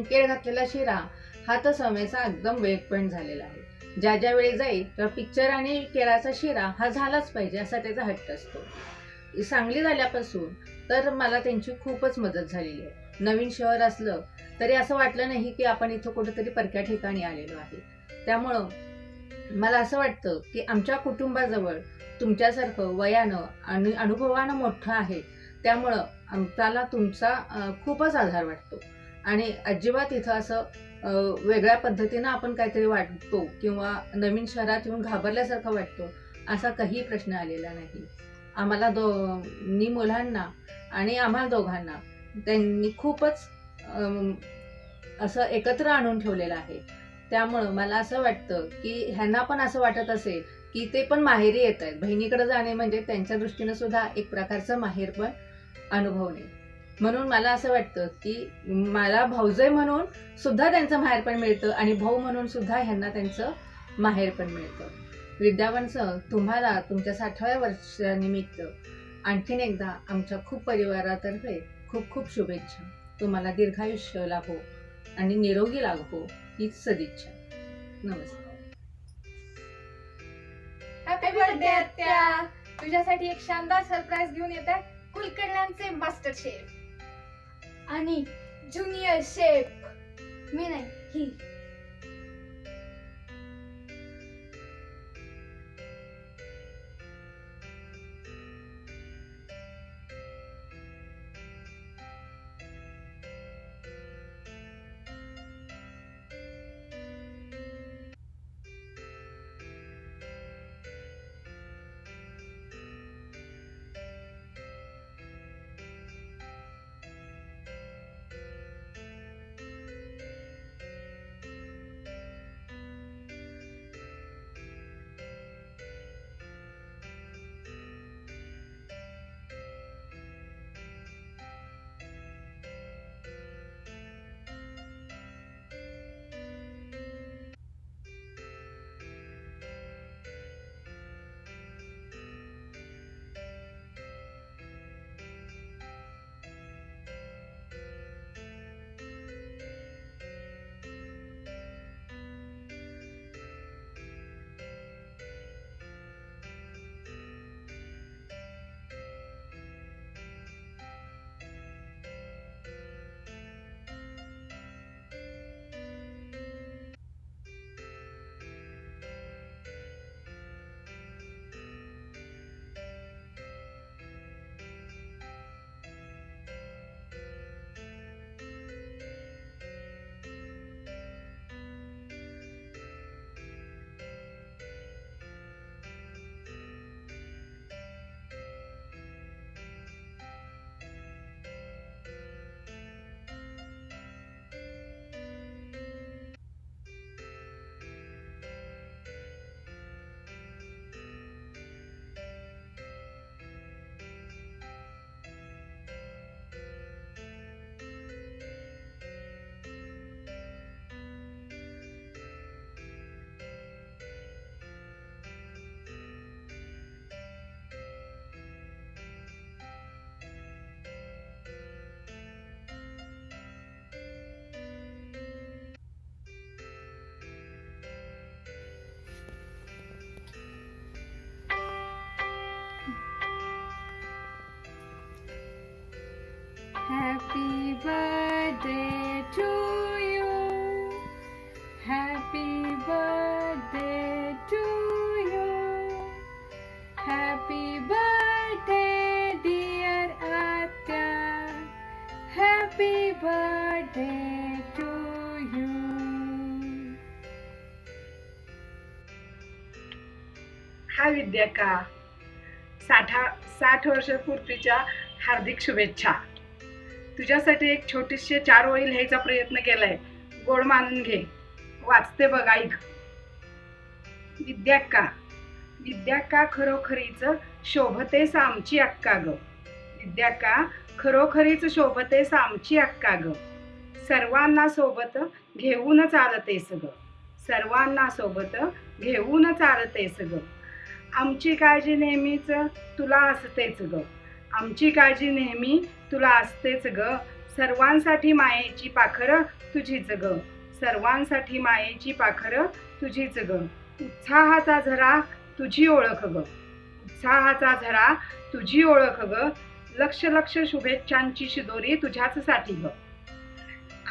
केळ घातलेला शिरा हा तर समयचा एकदम वेग पॉईंट झालेला आहे. ज्या ज्या वेळी जाईल तर पिक्चर आणि केळाचा शिरा हा झालाच पाहिजे असा त्याचा हट्ट असतो. सांगली झाल्यापासून तर मला त्यांची खूपच मदत झालेली आहे. नवीन शहर असलं तरी असं वाटलं नाही की आपण इथं कुठेतरी परक्या ठिकाणी आलेलो आहे. त्यामुळं मला असं वाटतं की आमच्या कुटुंबाजवळ तुमच्यासारखं वयानं आणि अनुभवानं मोठं आहे. त्यामुळं आम्हाला तुमचा खूपच आधार वाटतो आणि अजिबात इथं असं वेगळ्या पद्धतीनं आपण काहीतरी वाटतो किंवा नवीन शहरात येऊन घाबरल्यासारखं वाटतो असा काही प्रश्न आलेला नाही. आम्हाला दोन्ही मुलांना आणि आम्हाला दोघांना त्यांनी खूपच असं एकत्र आणून ठेवलेलं आहे. त्यामुळं मला असं वाटतं की ह्यांना पण असं वाटत असेल की ते पण माहेरी येत आहेत. बहिणीकडे जाणे म्हणजे त्यांच्या दृष्टीनं सुद्धा एक प्रकारचं माहेर पण अनुभवणे. म्हणून मला असं वाटतं की मला भाऊजय म्हणून सुद्धा त्यांचं माहेरपण मिळतं आणि भाऊ म्हणून सुद्धा ह्यांना त्यांचं माहेरपण मिळतं. विद्यावांसह तुम्हाला तुमच्या 60व्या वर्षानिमित्त आणखीन एकदा आमच्या खूप परिवारातर्फे खूप खूप शुभेच्छा. तुम्हाला दीर्घायुष्य लाभो आणि निरोगी लाभो हीच सदिच्छा. नमस्कार. हॅपी बर्थडे आत्या. तुझ्यासाठी एक शानदार सरप्राईज घेऊन येत आहे कुलकर्ण्यांचे मास्टर शेफ आणि ज्युनियर शेफ मी नाही ही. Happy birthday to you. Happy birthday to you. Happy birthday dear Atya. Happy birthday to you. हा विद्याका 60 वर्ष पूर्तीच्या हार्दिक शुभेच्छा. तुझ्यासाठी एक छोटीशी 4 ओळी लिहायचा प्रयत्न केलाय. गोड मानून घे. वाचते बघ, ऐक. विद्याका विद्याका खरोखरीच शोभतेस आमची अक्का ग. विद्याका खरोखरीच शोभतेस आमची अक्का ग. सर्वांना सोबत घेऊन चालतेस ग, सर्वांना सोबत घेऊन चालतेस ग. आमची काळजी नेहमीच तुला असतेच ग, आमची काळजी नेहमी तुला असतेच ग. सर्वांसाठी मायेची पाखरं तुझीच ग, सर्वांसाठी मायेची पाखरं तुझीच ग. उत्साहाचा झरा तुझी ओळख ग, उत्साहाचा झरा तुझी ओळख ग. लक्ष लक्ष शुभेच्छांची शिदोरी तुझ्याचसाठी ग.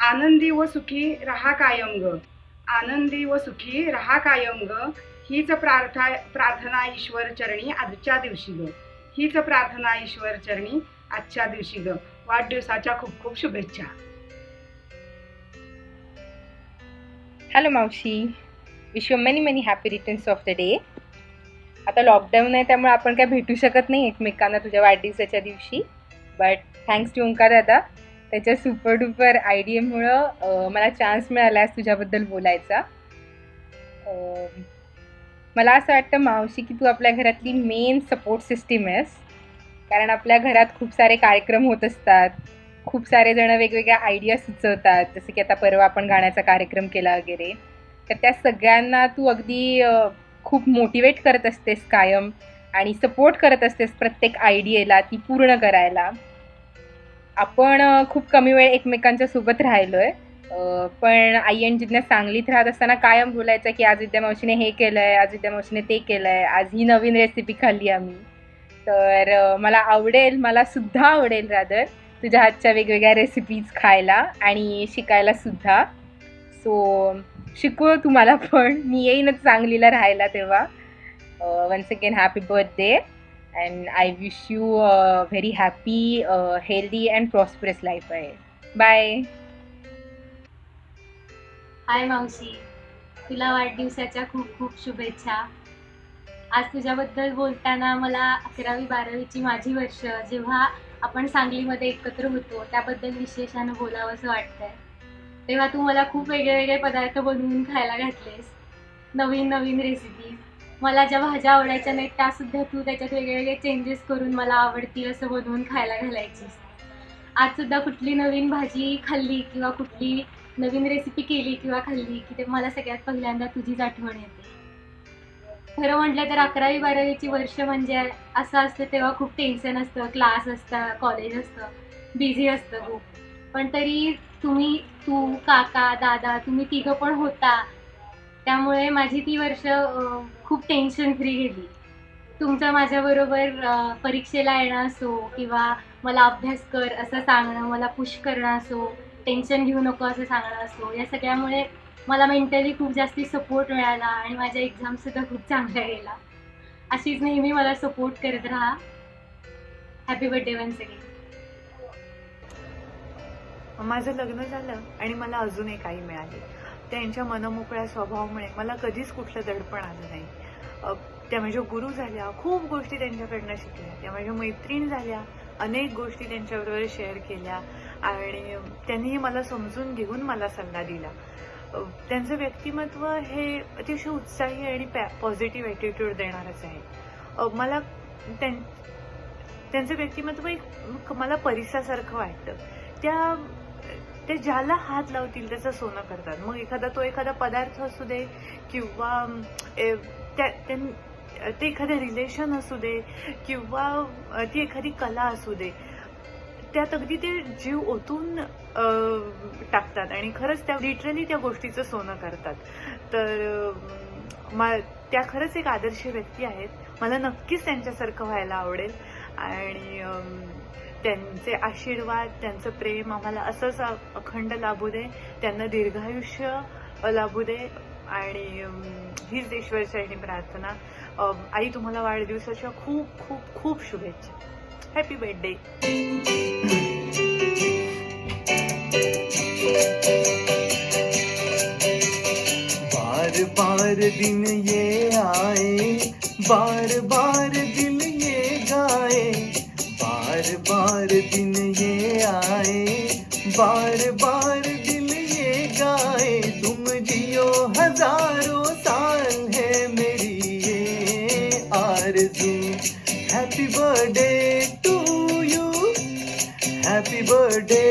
आनंदी व सुखी रहा कायम ग, आनंदी व सुखी रहा कायम ग. हीच प्रार्थना ईश्वर चरणी आजच्या दिवशी ग, हीच प्रार्थना ईश्वर चरणी आजच्या दिवशी ग. वाढदिवसाच्या खूप खूप शुभेच्छा. हॅलो मावशी, wish you many many happy returns of the day. आता लॉकडाऊन आहे त्यामुळे आपण काय भेटू शकत नाही एकमेकांना तुझ्या वाढदिवसाच्या दिवशी, बट थँक्स टू ओंकार दादा, त्याच्या सुपर डुपर आयडियामुळं मला चान्स मिळाला आहे तुझ्याबद्दल बोलायचा. मला असं वाटतं मावशी की तू आपल्या घरातली मेन सपोर्ट सिस्टीम आहेस, कारण आपल्या घरात खूप सारे कार्यक्रम होत असतात, खूप सारे जण वेगवेगळ्या आयडिया सुचवतात, जसं की आता परवा आपण गाण्याचा कार्यक्रम केला वगैरे. तर त्या सगळ्यांना तू अगदी खूप मोटिवेट करत असतेस कायम आणि सपोर्ट करत असतेस प्रत्येक आयडियाला ती पूर्ण करायला. आपण खूप कमी वेळ एकमेकांच्या सोबत राहिलो आहे, पण आई आणि जिज्ञा सांगलीत राहत असताना कायम बोलायचं की आज विद्या मावशीने हे केलं आहे, आज विद्या मावशीने ते केलं आहे, आज ही नवीन रेसिपी खाल्ली आम्ही. तर मला सुद्धा आवडेल रादर तुझ्या हातच्या वेगवेगळ्या रेसिपीज खायला आणि शिकायला सुद्धा. सो शिकव तुम्हाला पण, मी येईनच सांगलीला राहायला तेव्हा. Once again happy birthday and I wish you very happy, healthy and prosperous life आहे. बाय. हाय मावशी, तुला वाढदिवसाच्या खूप खूप शुभेच्छा. आज तुझ्याबद्दल बोलताना मला 11वी-12वीची माझी वर्ष जेव्हा आपण सांगलीमध्ये एकत्र होतो त्याबद्दल विशेषानं बोलावं असं वाटतंय. तेव्हा तू मला खूप वेगळे पदार्थ बनवून खायला घातलेस, नवीन नवीन रेसिपीज. मला ज्या भाज्या आवडायच्या नाहीत त्यासुद्धा तू त्याच्यात वेगळे चेंजेस करून मला आवडतील असं बनवून खायला घालायचीस. आजसुद्धा कुठली नवीन भाजी खाल्ली किंवा कुठली नवीन रेसिपी केली किंवा खाल्ली की ते मला सगळ्यात पहिल्यांदा तुझीच आठवण येते. खरं म्हटलं तर 11वी-12वीची वर्ष म्हणजे असं असतं तेव्हा खूप टेन्शन असतं, क्लास असतं, कॉलेज असतं, बिझी असतं खूप. पण तरी तू काका दादा तुम्ही तिघं पण होता, त्यामुळे माझी ती वर्ष खूप टेन्शन फ्री गेली. तुमचं माझ्याबरोबर परीक्षेला येणं असो किंवा मला अभ्यास कर असं सांगणं, मला पुश करणं असो, टेन्शन घेऊ नको असं सांगणं असो, या सगळ्यामुळे मला मेंटली खूप जास्ती सपोर्ट मिळाला आणि माझ्या एक्झामसुद्धा खूप चांगल्या गेला. अशीच नेहमी मला सपोर्ट करत राहा. Happy birthday once again. माझं लग्न झालं आणि मला अजून एक आई मिळाली. त्यांच्या मनमोकळ्या स्वभावामुळे मला कधीच कुठलं दडपण आलं नाही. त्या माझ्या गुरु झाल्या, खूप गोष्टी त्यांच्याकडनं शिकल्या. त्या माझ्या मैत्रीण झाल्या, अनेक गोष्टी त्यांच्याबरोबर शेअर केल्या आणि त्यांनीही मला समजून घेऊन मला सल्ला दिला. त्यांचं व्यक्तिमत्व हे अतिशय उत्साही आणि पॉझिटिव्ह ॲटिट्यूड देणारच आहे. मला त्यांचं व्यक्तिमत्व एक मला परिसासारखं वाटतं. ते ज्याला हात लावतील त्याचं सोनं करतात. मग एखादा पदार्थ असू दे किंवा ते एखादं रिलेशन असू दे किंवा ती एखादी कला असू दे, त्यात अगदी ते जीव ओतून टाकतात आणि खरंच त्या लिटरली त्या गोष्टीचं सोनं करतात. तर त्या खरंच एक आदर्श व्यक्ती आहेत. मला नक्कीच त्यांच्यासारखं व्हायला आवडेल आणि त्यांचे आशीर्वाद, त्यांचं प्रेम आम्हाला असंच अखंड लाभू दे, त्यांना दीर्घायुष्य लाभू दे आणि हीच ईश्वरचरणी प्रार्थना. आई, तुम्हाला वाढदिवसाच्या खूप खूप खूप शुभेच्छा. Happy birthday. बार बार दिन ये आए, बार बार दिल ये गाए, बार बार दिन ये आए, बार बार दिल ये गाए, तुम जियो हजारों साल है मेरी ये आरज़ू. Happy birthday to you, happy birthday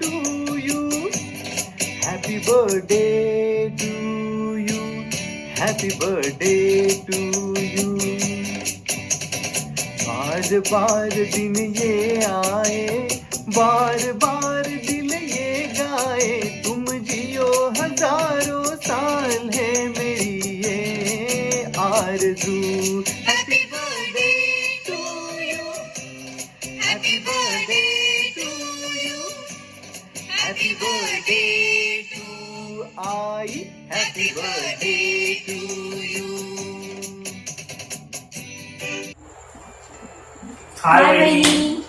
to you, birthday to you, happy birthday to you. बार बार दिन ये आए, बार बार दिल ये गाए, तुम जियो हजारों साल है मेरी ये आरज़ू। Happy birthday to you, happy birthday to you, happy birthday to I, happy birthday to you. Hi बहिणी,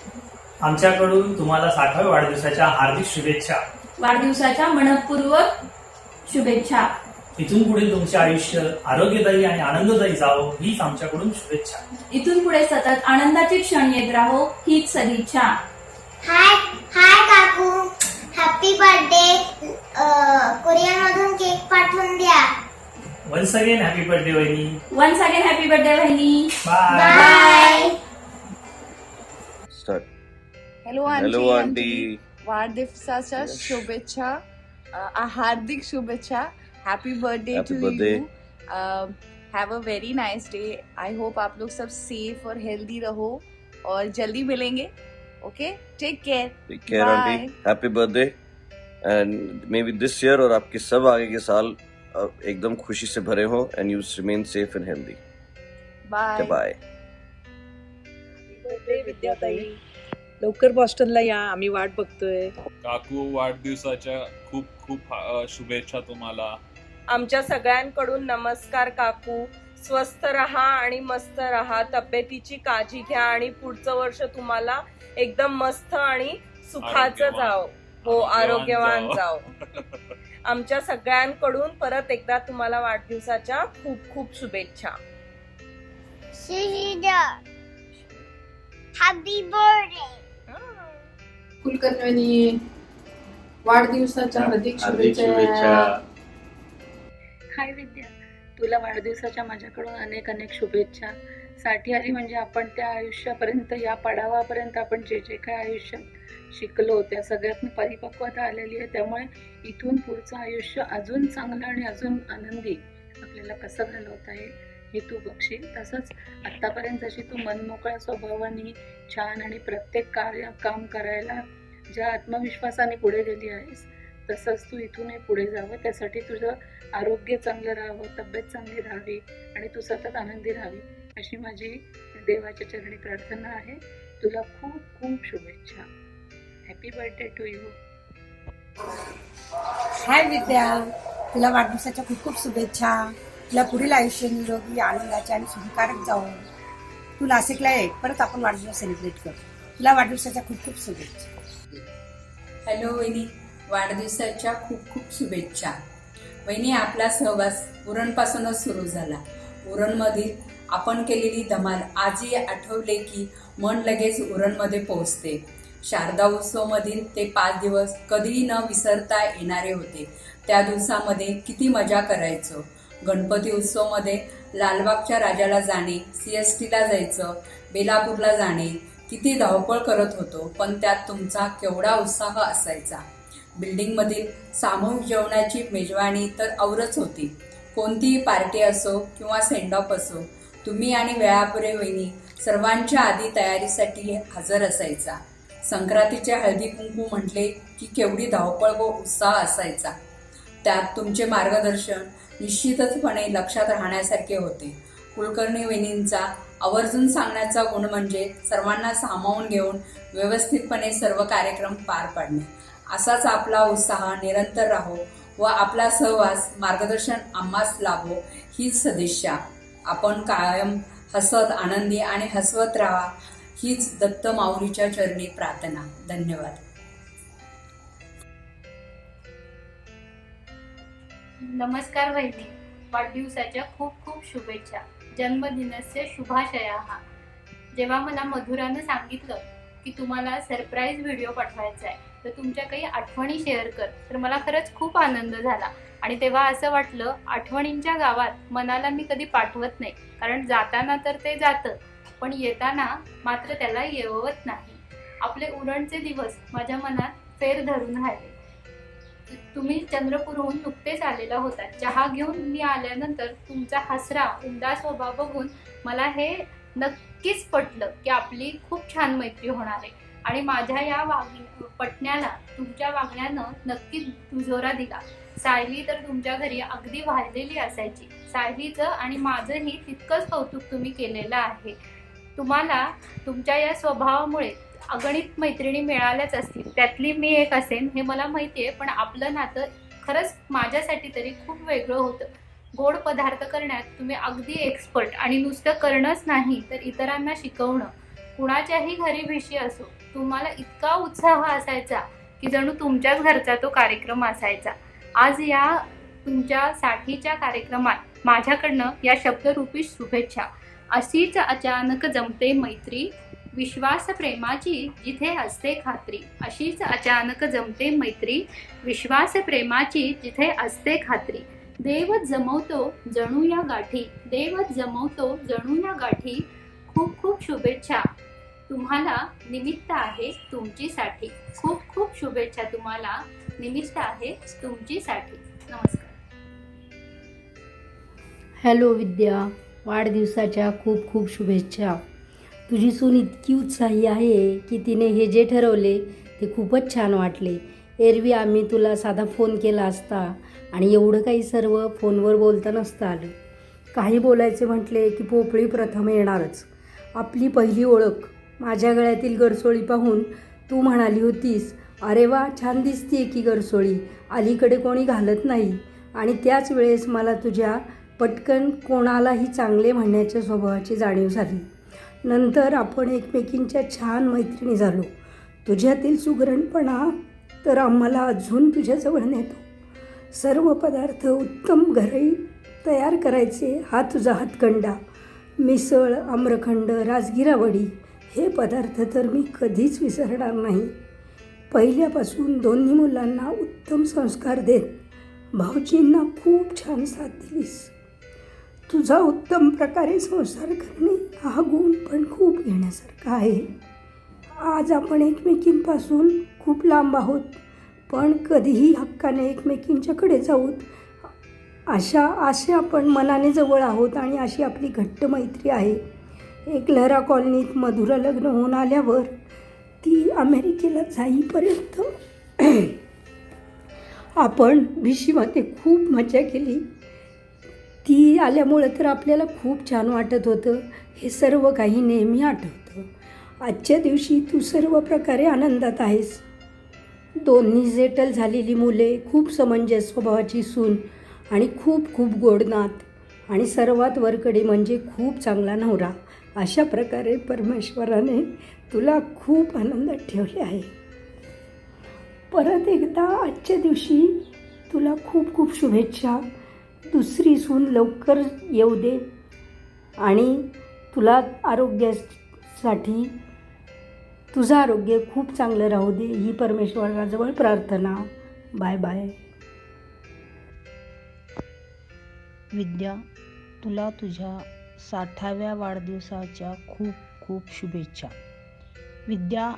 आमच्याकडून तुम्हाला 60व्या वाढदिवसाच्या हार्दिक शुभेच्छा। वाढदिवसाच्या मनपूर्वक शुभेच्छा। इथून पुढे तुमचे आयुष्य आरोग्यदायी आणि आनंददायी जावो हीच आमच्याकडून शुभेच्छा। इथून पुढे सतत आनंदाचे क्षण येत राहो हीच सदिच्छा। हाय हाय काकू, हॅपी बर्थडे। कोरियन मधून केक पाठवून द्या। वन्स अगेन हॅपी बर्थडे वहिनी। वन्स अगेन हॅपी बर्थडे बहिणी। Bye bye. हॅलो आंटी, वाढदिवसाच्या शुभेच्छा, हार्दिक शुभेच्छा। Happy birthday to you. Have a very nice day. I hope आप लोग सब सेफ और हेल्दी रहो और जल्दी मिलेंगे। Okay, take care aunty. Happy birthday and may be this year और आपके सब आगे के साल एकदम खुशी से भरे हो and you remain safe and healthy. Bye bye. विद्याताई, लवकर बॉस्टनला या, आम्ही वाट बघतोय। काकू, वाढदिवसाच्या खूप खूप शुभेच्छा तुम्हाला। आमच्या सगळ्यांकडून नमस्कार काकू। स्वस्थ रहा आणि मस्त रहा, तब्येतीची काळजी घ्या आणि पुढचं वर्ष तुम्हाला एकदम मस्त आणि सुखाचं जाओ। हो, आरोग्यवान जाओ। आमच्या सगळ्यांकडून परत एकदा तुम्हाला वाढदिवसाच्या खूप खूप शुभेच्छा। Happy birthday. कुलकर्णी, वाढदिवसाच्या हार्दिक शुभेच्छा। हाय विद्या, तुला वाढदिवसाच्या माझ्याकडून अनेक अनेक शुभेच्छा। 60 आली म्हणजे आपण त्या आयुष्यापर्यंत, या पडावापर्यंत आपण जे जे काय आयुष्यात शिकलो त्या सगळ्यात परिपक्वता आलेली आहे। त्यामुळे इथून पुढचं आयुष्य अजून चांगलं आणि अजून आनंदी आपल्याला कसं घालवता येईल हे तू बघशील। तसंच आत्तापर्यंत जशी तू मनमोकळ्या स्वभावाने छान आणि प्रत्येक काम करायला ज्या आत्मविश्वासाने पुढे गेली आहेस, तसंच तू इथूनही पुढे जावं। त्यासाठी तुझं आरोग्य चांगलं राहावं, तब्येत चांगली राहावी आणि तू सतत आनंदी राहावी अशी माझी देवाच्या चरणी प्रार्थना आहे। तुला खूप खूप शुभेच्छा। Happy birthday to you. Hi Vidya, तुला वाढदिवसाच्या खूप खूप शुभेच्छा। तुला पुढील आयुष्य निरोगी, आनंदाचे आणि सुखकारक जाऊ। तू नाशिकला ये, परत आपण वाढदिवस सेलिब्रेट करू। तुला वाढदिवसाच्या खूप खूप शुभेच्छा। हॅलो वहिनी, वाढदिवसाच्या खूप खूप शुभेच्छा। वहिनी, आपला सहवास उरणपासूनच सुरू झाला। उरणमध्ये आपण केलेली धमाल आजही आठवले की मन लगेच उरणमध्ये पोहोचते। शारदा उत्सवमधील ते 5 दिवस कधीही न विसरता येणारे होते। त्या दिवसामध्ये किती मजा करायचो। गणपती उत्सवमध्ये लालबागच्या राजाला जाणे, CSTला जायचं, बेलापूरला जाणे, किती धावपळ करत होतो, पण त्यात तुमचा केवढा उत्साह असायचा। बिल्डिंगमधील सामूहिक जेवणाची मेजवानी तर औरच होती। कोणतीही पार्टी असो किंवा सेंड ऑफ असो, तुम्ही आणि वेळापुरे वहिनी सर्वांच्या आधी तयारीसाठी हजर असायचा। संक्रांतीचे हळदी कुंकू म्हटले की केवढी धावपळ व उत्साह असायचा। त्यात तुमचे मार्गदर्शन निश्चितचपणे लक्षात राहण्यासारखे होते। कुलकर्णी वहिनींचा आवर्जून सांगण्याचा गुण म्हणजे सर्वांना सामावून घेऊन व्यवस्थितपणे सर्व कार्यक्रम पार पाडणे। असाच आपला उत्साह निरंतर राहो व आपला सहवास मार्गदर्शन आम्हास लाभो हीच सदिच्छा। आपण कायम हसत, आनंदी आणि हसवत राहा हीच दत्त माऊलीच्या चरणी प्रार्थना। धन्यवाद। नमस्कार वहिनी, वाढदिवसाच्या खूप खूप शुभेच्छा। जन्मदिनस्य शुभाशयाः। जेव्हा मला मधुरानं सांगितलं की तुम्हाला सरप्राईज व्हिडिओ पाठवायचा आहे तर तुमच्या काही आठवणी शेअर कर, तर मला खरंच खूप आनंद झाला। आणि तेव्हा असं वाटलं, आठवणींच्या गावात मनाला मी कधी पाठवत नाही, कारण जाताना तर ते जातं पण येताना मात्र त्याला येवत नाही। आपले उरणचे दिवस माझ्या मनात फेर धरून राहिले। तुम्ही चंद्रपूरहून नुकतेच आलेला होता. चहा घेऊन मी आल्यानंतर तुमचा हसरा उमदा स्वभाव बघून मला हे नक्कीच पटलं की आपली खूप छान मैत्री होणार आहे. आणि माझ्या या पटण्याला तुमच्या वागण्यानं नक्कीच दुजोरा दिला. सायली तर तुमच्या घरी अगदी वाहिलेली असायची. सायलीचं आणि माझंही तितकंच कौतुक तुम्ही केलेलं आहे. तुम्हाला तुमच्या या स्वभावामुळे अगणित मैत्रिणी मिळाल्याच असतील, त्यातली मी एक असेन हे मला माहिती आहे. पण आपलं नातं खरंच माझ्यासाठी तरी खूप वेगळं होतं. गोड पदार्थ करण्यात तुम्ही अगदी एक्सपर्ट, आणि नुसतं करणंच नाही तर इतरांना शिकवणं. कुणाच्याही घरी भिशी असो, तुम्हाला इतका उत्साह असायचा की जणू तुमच्याच घरचा तो कार्यक्रम असायचा. आज या तुमच्या साठीच्या कार्यक्रमात माझ्याकडनं या शब्दरूपी शुभेच्छा. अशीच अचानक जमते मैत्री, विश्वास प्रेमाची जिथे असते खात्री. अशीच अचानक जमते मैत्री, विश्वास प्रेमाची जिथे असते खात्री. देवच जमवतो जणू या गाठी, देवच जमवतो जणू या गाठी. खूप खूप शुभेच्छा. तुम्हाला निमित्त आहे तुमचीसाठी. खूप खूप शुभेच्छा. तुम्हाला निमित्त आहे तुमचीसाठी. नमस्कार. हॅलो विद्या, वाढदिवसाच्या खूप खूप शुभेच्छा. तुझी सून इतकी उत्साही आहे की तिने हे जे ठरवले ते खूपच छान वाटले. एरवी आम्ही तुला साधा फोन केला असता आणि एवढं काही सर्व फोनवर बोलता नसतं आलं. काही बोलायचे म्हटले की पोपळी प्रथम येणारच. आपली पहिली ओळख, माझ्या गळ्यातील गरसोळी पाहून तू म्हणाली होतीस, अरे वा छान दिसते की गरसोळी, अलीकडे कोणी घालत नाही. आणि त्याच वेळेस मला तुझ्या पटकन कोणालाही चांगले म्हणण्याच्या स्वभावाची जाणीव झाली. नंतर आपण एकमेकींच्या छान मैत्रिणी झालो. तुझ्यातील सुगरणपणा तर आम्हाला अजून तुझ्याजवळ नेतो. सर्व पदार्थ उत्तम घरी तयार करायचे हा तुझा हातखंडा. मिसळ, आम्रखंड, राजगिरावडी हे पदार्थ तर मी कधीच विसरणार नाही. पहिल्यापासून दोन्ही मुलांना उत्तम संस्कार देत भाऊजींना खूप छान साथ दिलीस. तुझा उत्तम प्रकारे संसार करणे हा गुण पण खूप घेण्यासारखा आहे. आज आपण एकमेकींपासून खूप लांब आहोत, पण कधीही हक्काने एकमेकींच्याकडे जाऊत असे आपण मनाने जवळ आहोत आणि अशी आपली घट्ट मैत्री आहे. एक लहरा कॉलनीत मधुरा लग्न होऊन आल्यावर ती अमेरिकेला जाईपर्यंत आपण भिशीमध्ये खूप मजा केली. ती आल्यामुळं तर आपल्याला खूप छान वाटत होतं. हे सर्व काही नेहमी आठवतं. आजच्या दिवशी तू सर्व प्रकारे आनंदात आहेस. दोन्ही सेटल झालेली मुले, खूप समंजस स्वभावाची सून आणि खूप खूप गोड नात आणि सर्वात वरकडे म्हणजे खूप चांगला नवरा. अशा प्रकारे परमेश्वराने तुला खूप आनंदात ठेवले आहे. परत एकदा आजच्या दिवशी तुला खूप खूप शुभेच्छा. दुसरी सून लवकर येऊ दे आणि तुला आरोग्यासाठी तुझं आरोग्य खूप चांगलं राहू दे ही परमेश्वराजवळ प्रार्थना. Bye bye. विद्या, तुला तुझ्या 60व्या वाढदिवसाच्या खूप खूप शुभेच्छा. विद्या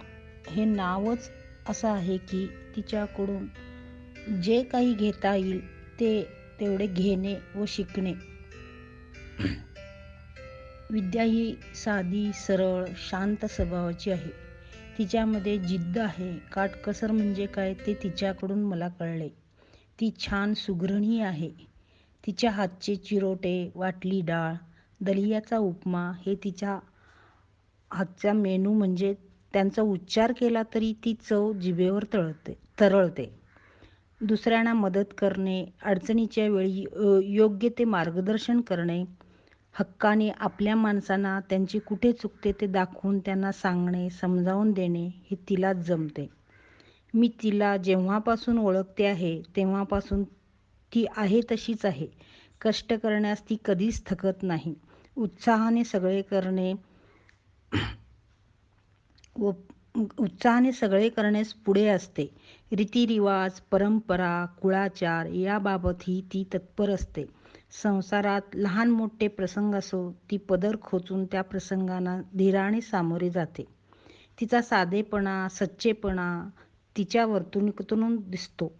हे नावच असं आहे की तिच्याकडून जे काही घेता येईल ते तेवढे घेणे व शिकणे. विद्या ही साधी, सरळ, शांत स्वभावाची आहे. तिच्यामध्ये जिद्द आहे. काटकसर म्हणजे काय ते तिच्याकडून मला कळले. ती छान सुगृहिणी आहे. तिच्या हातचे चिरोटे, वाटली डाळ, दलियाचा उपमा हे तिच्या हातचा मेनू म्हणजे त्यांचा उच्चार केला तरी ती चव जिभेवर तरळते. दुसऱ्यांना मदत करणे, अडचणीच्या वेळी योग्य ते मार्गदर्शन करणे, हक्काने आपल्या माणसांना त्यांची कुठे चुकते ते दाखवून त्यांना सांगणे, समजावून देणे हे तिलाच जमते. मी तिला जेव्हापासून ओळखते आहे तेव्हापासून ती आहे तशीच आहे. कष्ट करण्यास ती कधीच थकत नाही. उत्साहाने सगळे करण्यास पुढे असते. रीतिरिवाज, परंपरा, कुळाचार याबाबतही ती तत्पर असते. संसारात लहान मोठे प्रसंग असो, ती पदर खोचून त्या प्रसंगांना धीराने सामोरे जाते. तिचा साधेपणा, सच्चेपणा तिच्या वर्तणुकीतून दिसतो.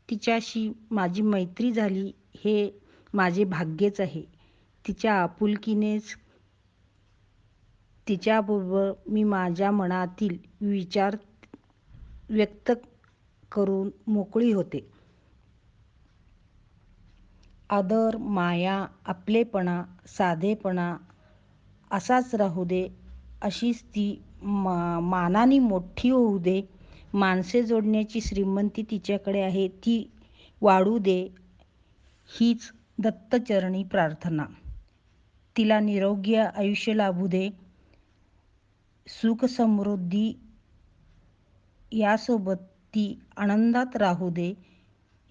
तिच्याशी माझी मैत्री झाली हे माझे भाग्यच आहे. तिच्या आपुलकीनेच तिच्याबरोबर मी माझ्या मनातील विचार व्यक्त करून मोकळी होते. आदर, माया, आपलेपणा, साधेपणा असाच राहू दे, अशीच ती मानाने मोठी होऊ दे. माणसे जोडण्याची श्रीमंती तिच्याकडे आहे, ती वाढू दे, हीच दत्तचरणी प्रार्थना. तिला निरोगी आयुष्य लाभू दे, सुख समृद्धी यासोबत ती आनंदात राहू दे,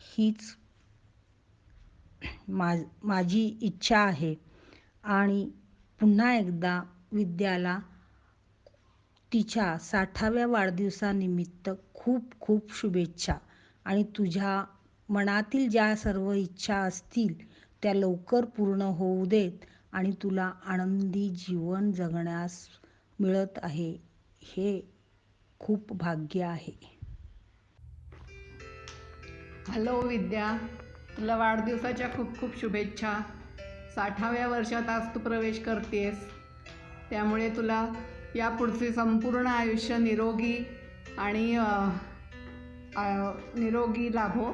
हीच माझी इच्छा आहे. आणि पुन्हा एकदा विद्याला तिच्या 60व्या वाढदिवसानिमित्त खूप खूप शुभेच्छा. आणि तुझ्या मनातील ज्या सर्व इच्छा असतील त्या लवकर पूर्ण होऊ देत आणि तुला आनंदी जीवन जगण्यास मिळत आहे, हे खूप भाग्य आहे. हॅलो विद्या, तुला वाढदिवसाच्या खूप खूप शुभेच्छा. 60व्या वर्षात आज तू प्रवेश करतेस, त्यामुळे तुला यापुढचे संपूर्ण आयुष्य निरोगी आणि निरोगी लाभो.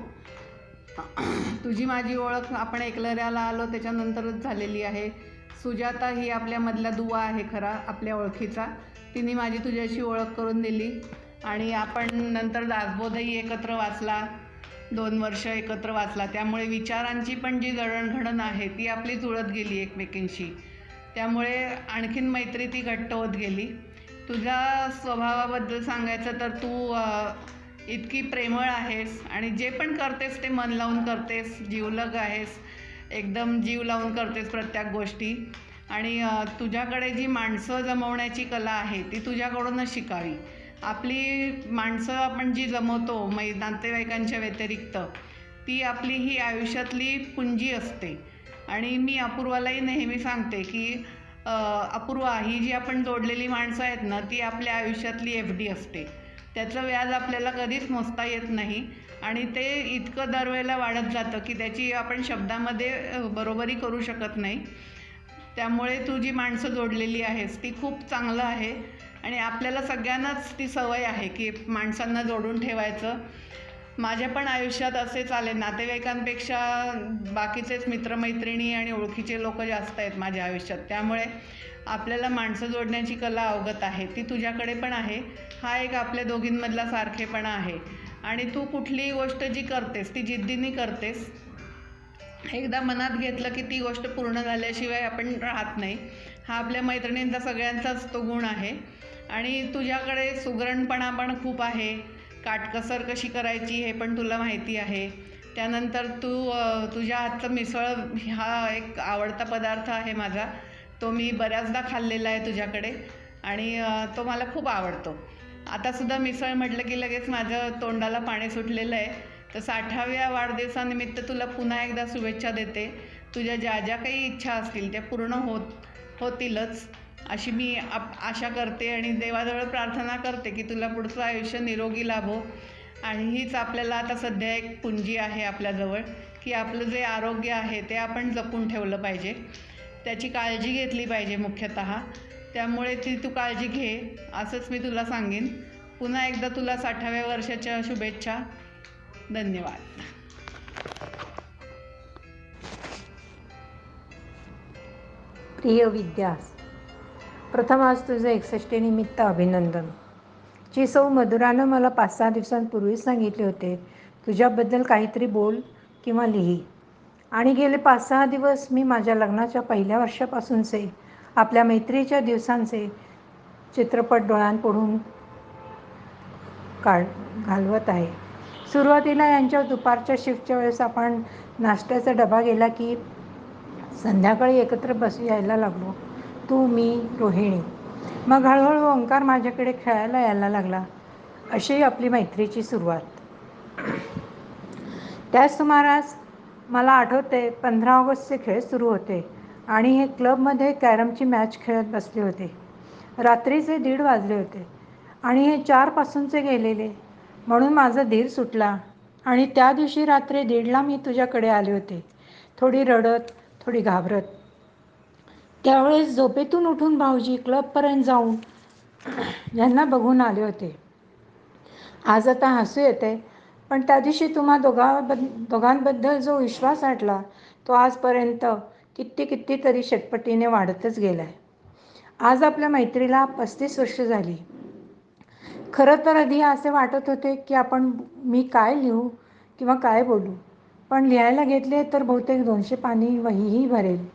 तुझी माझी ओळख आपण एकलऱ्याला आलो त्याच्यानंतरच झालेली आहे. सुजाता ही आपल्यामधला दुवा आहे खरा, आपल्या ओळखीचा. तिने माझी तुझ्याशी ओळख करून दिली आणि आपण नंतर दासबोधही एकत्र वाचला, 2 वर्ष एकत्र वाचला. त्यामुळे विचारांची पण जी जडणघडण आहे ती आपली जुळत गेली एकमेकींशी. त्यामुळे आणखीन मैत्री ती घट्ट होत गेली. तुझ्या स्वभावाबद्दल सांगायचं तर तू इतकी प्रेमळ आहेस आणि जे पण करतेस ते मन लावून करतेस, जीवलग आहेस, एकदम जीव लावून करतेस प्रत्येक गोष्टी. आणि तुझ्याकडे जी माणसं जमवण्याची कला आहे ती तुझ्याकडूनच शिकावी. आपली माणसं आपण जी जमवतो नातेवाईकांच्या व्यतिरिक्त, ती आपली ही आयुष्यातली पुंजी असते. आणि मी अपूर्वालाही नेहमी सांगते की अपूर्वा, ही जी आपण जोडलेली माणसं आहेत ना, ती आपल्या आयुष्यातली FD असते. त्याचं व्याज आपल्याला कधीच मोजता येत नाही आणि ते इतकं दरवेळेला वाढत जातं की त्याची आपण शब्दामध्ये बरोबरी करू शकत नाही. त्यामुळे तू जी माणसं जोडलेली आहेस ती खूप चांगलं आहे आणि आपल्याला सगळ्यांनाच ती सवय आहे की माणसांना जोडून ठेवायचं. माझ्या पण आयुष्यात असेच आले. नातेवाईकांपेक्षा बाकीचेच मित्रमैत्रिणी आणि ओळखीचे लोक जास्त आहेत माझ्या आयुष्यात. त्यामुळे आपल्याला माणसं जोडण्याची कला अवगत आहे, ती तुझ्याकडे पण आहे. हा एक आपल्या दोघींमधला सारखेपणा आहे. आणि तू कुठलीही गोष्ट जी करतेस ती जिद्दीने करतेस. एकदा मनात घेतलं की ती गोष्ट पूर्ण झाल्याशिवाय आपण राहत नाही. हा आपल्या मैत्रिणींचा सगळ्यांचाच तो गुण आहे. आणि तुझ्याकडे सुगरणपणा पण खूप आहे. काटकसर कशी करायची हे पण तुला माहिती आहे. त्यानंतर तुझ्या हातचं मिसळ हा एक आवडता पदार्थ आहे माझा. तो मी बऱ्याचदा खाल्लेला आहे तुझ्याकडे आणि तो मला खूप आवडतो. आतासुद्धा मिसळ म्हटलं की लगेच माझं तोंडाला पाणी सुटलेलं आहे. तर 60व्या वाढदिवसानिमित्त तुला पुन्हा एकदा शुभेच्छा देते. तुझ्या ज्या ज्या काही इच्छा असतील त्या पूर्ण होतीलच अशी मी आशा करते आणि देवाजवळ प्रार्थना करते की तुला पुढचं आयुष्य निरोगी लाभो. आणि हीच आपल्याला आता सध्या एक पुंजी आहे आपल्याजवळ की आपलं जे आरोग्य आहे ते आपण जपून ठेवलं पाहिजे, त्याची काळजी घेतली पाहिजे मुख्यतः. त्यामुळे तू काळजी घे असंच मी तुला सांगेन. पुन्हा एकदा तुला 60व्या वर्षाच्या शुभेच्छा. धन्यवाद. प्रिय विद्या, प्रथम आज तुझं 61 निमित्त अभिनंदन. जी सौ मधुरानं मला 5-6 दिवसांपूर्वी सांगितले होते तुझ्याबद्दल काहीतरी बोल किंवा लिही. आणि गेले 5-6 दिवस मी माझ्या लग्नाच्या पहिल्या वर्षापासूनचे आपल्या मैत्रीच्या दिवसांचे चित्रपट डोळ्यांपुढून घालवत आहे. सुरुवातीला यांच्या दुपारच्या शिफ्टच्या वेळेस आपण नाश्त्याचा डबा गेला की संध्याकाळी एकत्र यायला लागलो, तू, मी, रोहिणी. मग हळूहळू ओंकार माझ्याकडे खेळायला यायला लागला. अशी आपली मैत्रीची सुरुवात. त्याच सुमारास मला आठवते 15 ऑगस्टचे खेळ सुरू होते आणि हे क्लबमध्ये कॅरमची मॅच खेळत बसले होते. रात्रीचे 1:30 वाजले होते आणि हे 4 पासूनचे गेलेले, म्हणून माझा धीर सुटला आणि त्या दिवशी रात्री 1:30ला मी तुझ्याकडे आले होते, थोडी रडत, थोडी घाबरत. त्यावेळेस झोपेतून उठून भाऊजी क्लबपर्यंत जाऊन यांना बघून आले होते. आज आता हसू येते, पण त्या दिवशी तुम्हा दोघांबद्दल जो विश्वास वाटला तो आजपर्यंत कितीतरी षटपटीने वाढतच गेला आहे. आज आपल्या मैत्रीला 35 वर्ष झाली. खरं तर आधी असे वाटत होते की मी काय लिहू किंवा काय बोलू, पण लिहायला घेतले तर बहुतेक 200 पानी वहीही भरेल.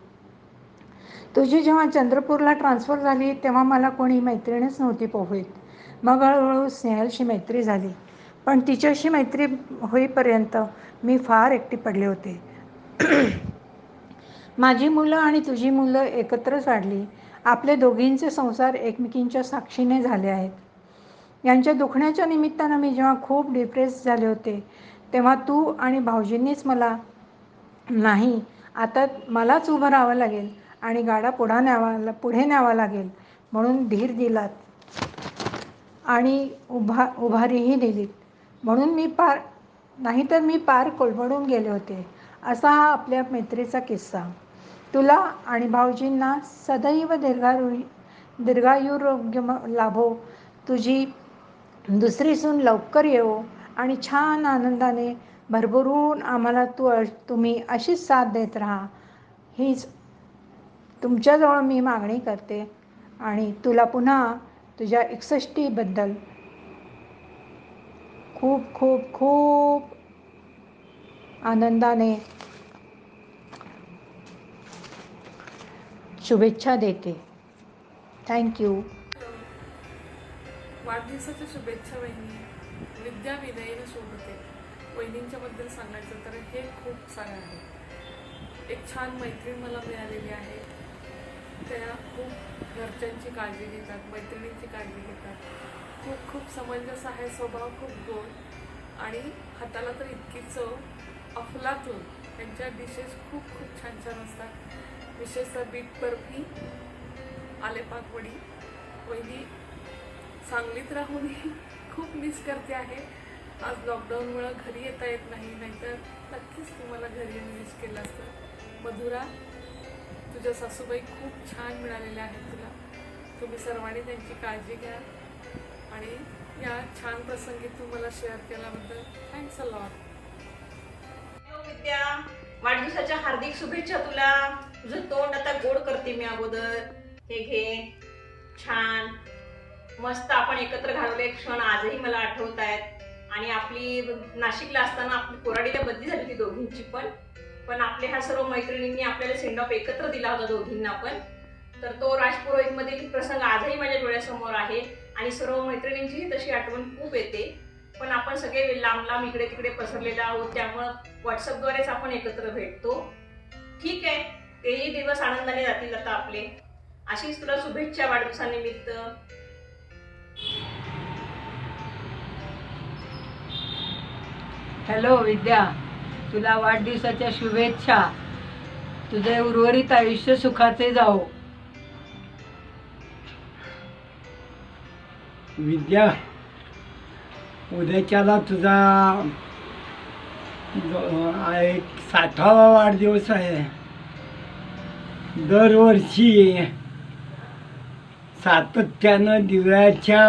तुझी जेव्हा चंद्रपूरला ट्रान्सफर झाली तेव्हा मला कोणी मैत्रीणच नव्हती पोहत. मग हळूहळू स्नेहलशी मैत्री झाली, पण तिच्याशी मैत्री होईपर्यंत मी फार एकटी पडले होते. माझी मुलं आणि तुझी मुलं एकत्रच वाढली. आपले दोघींचे संसार एकमेकींच्या साक्षीने झाले आहेत. यांच्या दुखण्याच्या निमित्तानं मी जेव्हा खूप डिप्रेस झाले होते तेव्हा तू आणि भाऊजींनीच मला, नाही आता मलाच उभं राहावं लागेल आणि गाडा पुढे न्यावा लागेल म्हणून धीर दिलात आणि उभारीही दिलीत. म्हणून नाहीतर मी पार कोलमडून गेले होते. असा हा आपल्या मैत्रीचा किस्सा. तुला आणि भाऊजींना सदैव दीर्घायुरोग्य लाभो. तुझी दुसरी सून लवकर येवो आणि छान आनंदाने भरभरून आम्हाला तुम्ही अशीच साथ देत राहा, हीच तुमच्याजवळ मी मागणी करते. आणि तुला पुन्हा तुझ्या 61बद्दल खूप खूप खूप आनंदाने शुभेच्छा देते. थँक्यू. वाढदिवसाच्या शुभेच्छा वहिनी. विद्या विनयनं शोभते. वहिनींच्याबद्दल सांगायचं तर हे खूप सारं आहे. एक छान मैत्रीण मला मिळालेली आहे. त्या खूप घरच्यांची काळजी घेतात, मैत्रिणींची काळजी घेतात. खूप खूप समंजस आहे, स्वभाव खूप गोड आणि हाताला तर इतकी चव. अफलातून त्यांच्या डिशेस खूप खूप छान छान असतात. विशेषतः बीट बर्फी, आलेपाक वडी. वहिनी सांगलीत राहूनही खूप मिस करते आहे. आज लॉकडाऊनमुळं घरी येता येत नाही, नाहीतर नक्कीच तुम्हाला घरी मिस केलं असतं. मधुरा, तुझ्या सासूबाई खूप छान मिळालेल्या आहेत तुला. तुम्ही सर्वांनी त्यांची काळजी घ्या आणि या छान प्रसंगी तू मला शेअर केल्याबद्दल थँक्स अ लॉट. विद्या, वाढदिवसाच्या हार्दिक शुभेच्छा तुला. तुझं तोंड आता गोड करते मी अगोदर. हे घे, छान मस्त आपण एकत्र घालवले क्षण आजही मला आठवत आहेत. आणि आपली नाशिकला असताना आपली कोराडीला बदली झाली होती दोघींची पण आपल्या ह्या सर्व मैत्रिणींनी आपल्याला सेंड ऑफ एकत्र दिला होता दोघींना पण. तर तो राजपुरोहितमधील प्रसंग आजही माझ्या डोळ्यासमोर आहे आणि सर्व मैत्रिणींचीही तशी आठवण खूप येते. पण आपण सगळे लांब लांब इकडे तिकडे पसरलेले आहोत, त्यामुळं व्हॉट्सअपद्वारेच आपण एकत्र भेटतो. ठीक आहे, तेही दिवस आनंदाने जातील आता आपले. अशीच तुला शुभेच्छा वाढदिवसानिमित्त. हॅलो विद्या, तुला वाढदिवसाच्या शुभेच्छा. तुझे उर्वरित आयुष्य सुखाचे जाओ. विद्या, उद्याच्याला तुझा एक 60वा वाढदिवस आहे. दरवर्षी सातत्यानं दिव्याच्या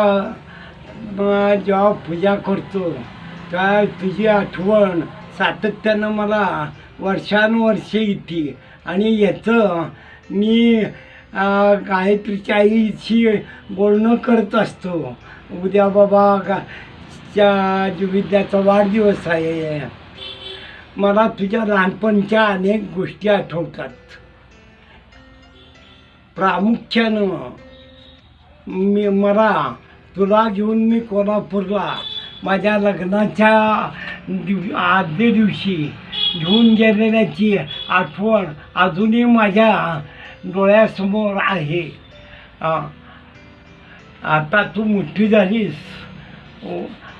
जेव्हा पूजा करतो तेव्हा तुझी आठवण सातत्यानं मला वर्षानुवर्षे येते. आणि याचं मी गायत्रीच्या आईशी बोलणं करत असतो. उद्या बाबा विद्याचा वाढदिवस आहे. मला तुझ्या लहानपणच्या अनेक गोष्टी आठवतात. प्रामुख्यानं मला तुला घेऊन मी कोल्हापूरला माझ्या लग्नाच्या आदल्या दिवशी घेऊन गेलेल्याची आठवण अजूनही माझ्या डोळ्यासमोर आहे. आता तू मोठी झालीस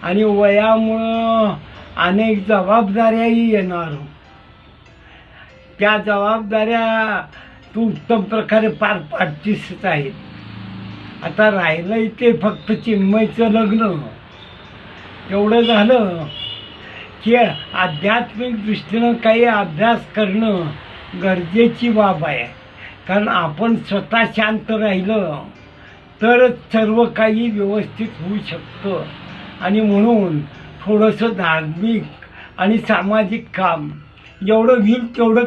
आणि वयामुळं अनेक जबाबदाऱ्याही येणार. त्या जबाबदाऱ्या तू उत्तम प्रकारे पार पाडतीस आहेत. आता राहिलं इथे फक्त चिन्मयचं लग्न. एवढं झालं की आध्यात्मिक दृष्टीनं काही अभ्यास करणं गरजेची बाब आहे. कारण आपण स्वतः शांत राहिलं तरच सर्व काही व्यवस्थित होऊ शकतं. आणि म्हणून थोडंसं धार्मिक आणि सामाजिक काम जेवढं होईल तेवढं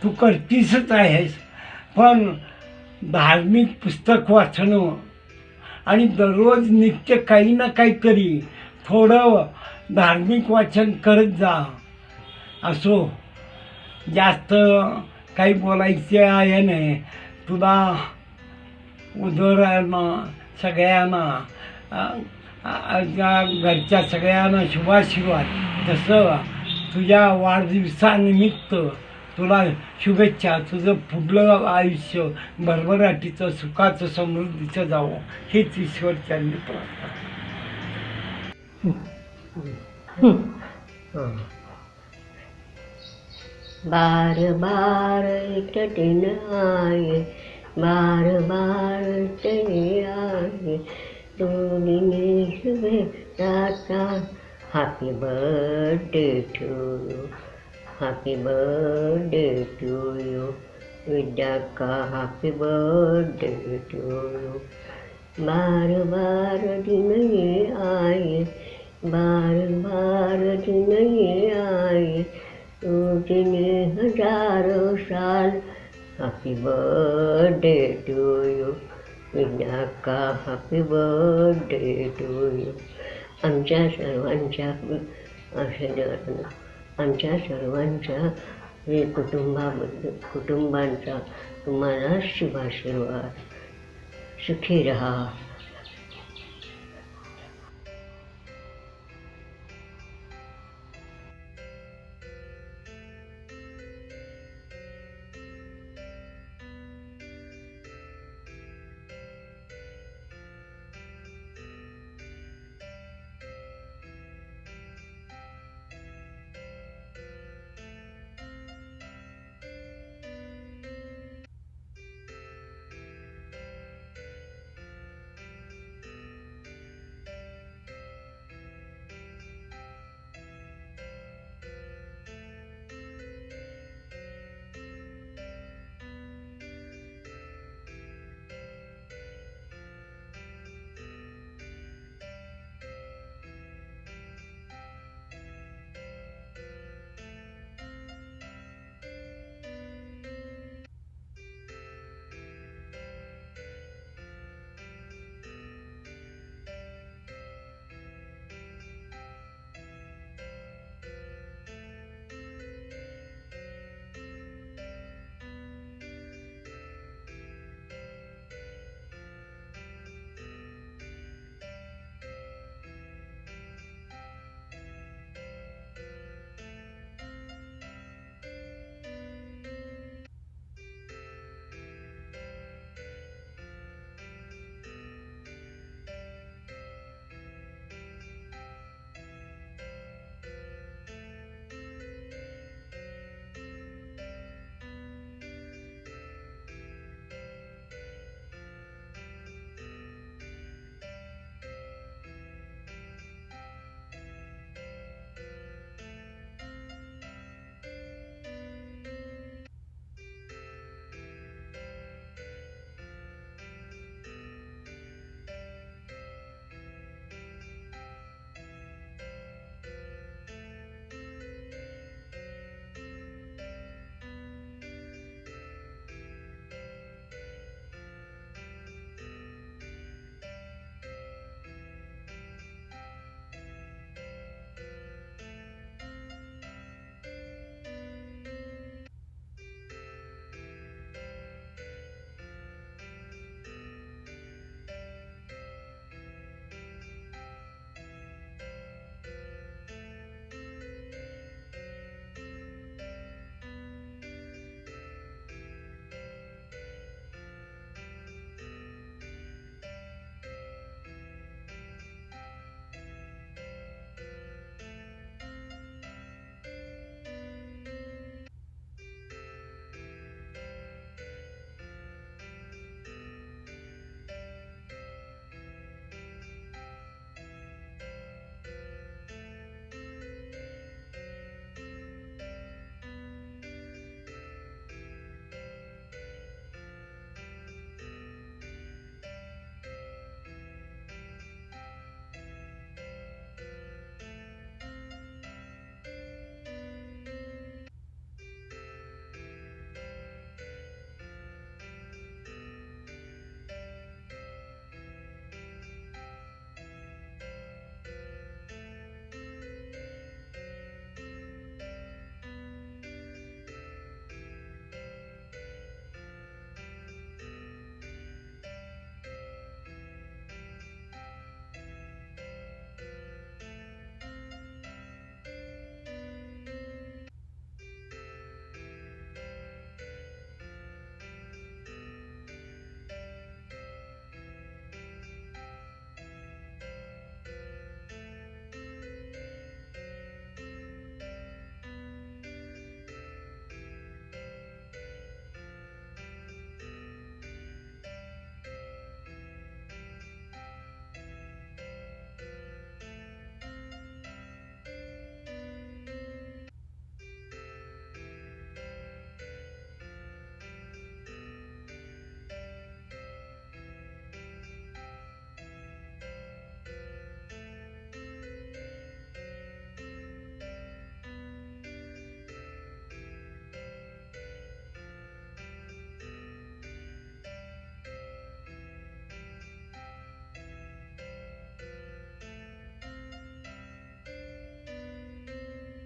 तू करतीसच आहेस. पण धार्मिक पुस्तक वाचणं आणि दररोज नित्य काही ना काहीतरी थोडं धार्मिक वाचन करत जा. असो, जास्त काही बोलायचे आहे नाही. तुला उदरांना सगळ्यांना घरच्या सगळ्यांना शुभाशीर्वाद. तसं तुझ्या वाढदिवसानिमित्त तुला शुभेच्छा. तुझं पुढलं आयुष्य भरभराटीचं सुखाचं समृद्धीचं जावं हेच ईश्वरचरणी प्रार्थना. बार बार दिन आए, बार बार दिन आए, दो दिन शुभेच्छा. Happy birthday to you, happy birthday to you. Vidya का हैप्पी बर्थडे टू यू. बार बार दिन ये आए, बार बार दिन ये आए, तो दिन हजारों साल. Happy birthday to you. Vidya का हैप्पी बर्थडे टू यू. आमच्या सर्वांच्या आशीर्वादानं, आमच्या सर्वांच्या कुटुंबांचा तुम्हाला शुभाशीर्वाद. सुखी रहा.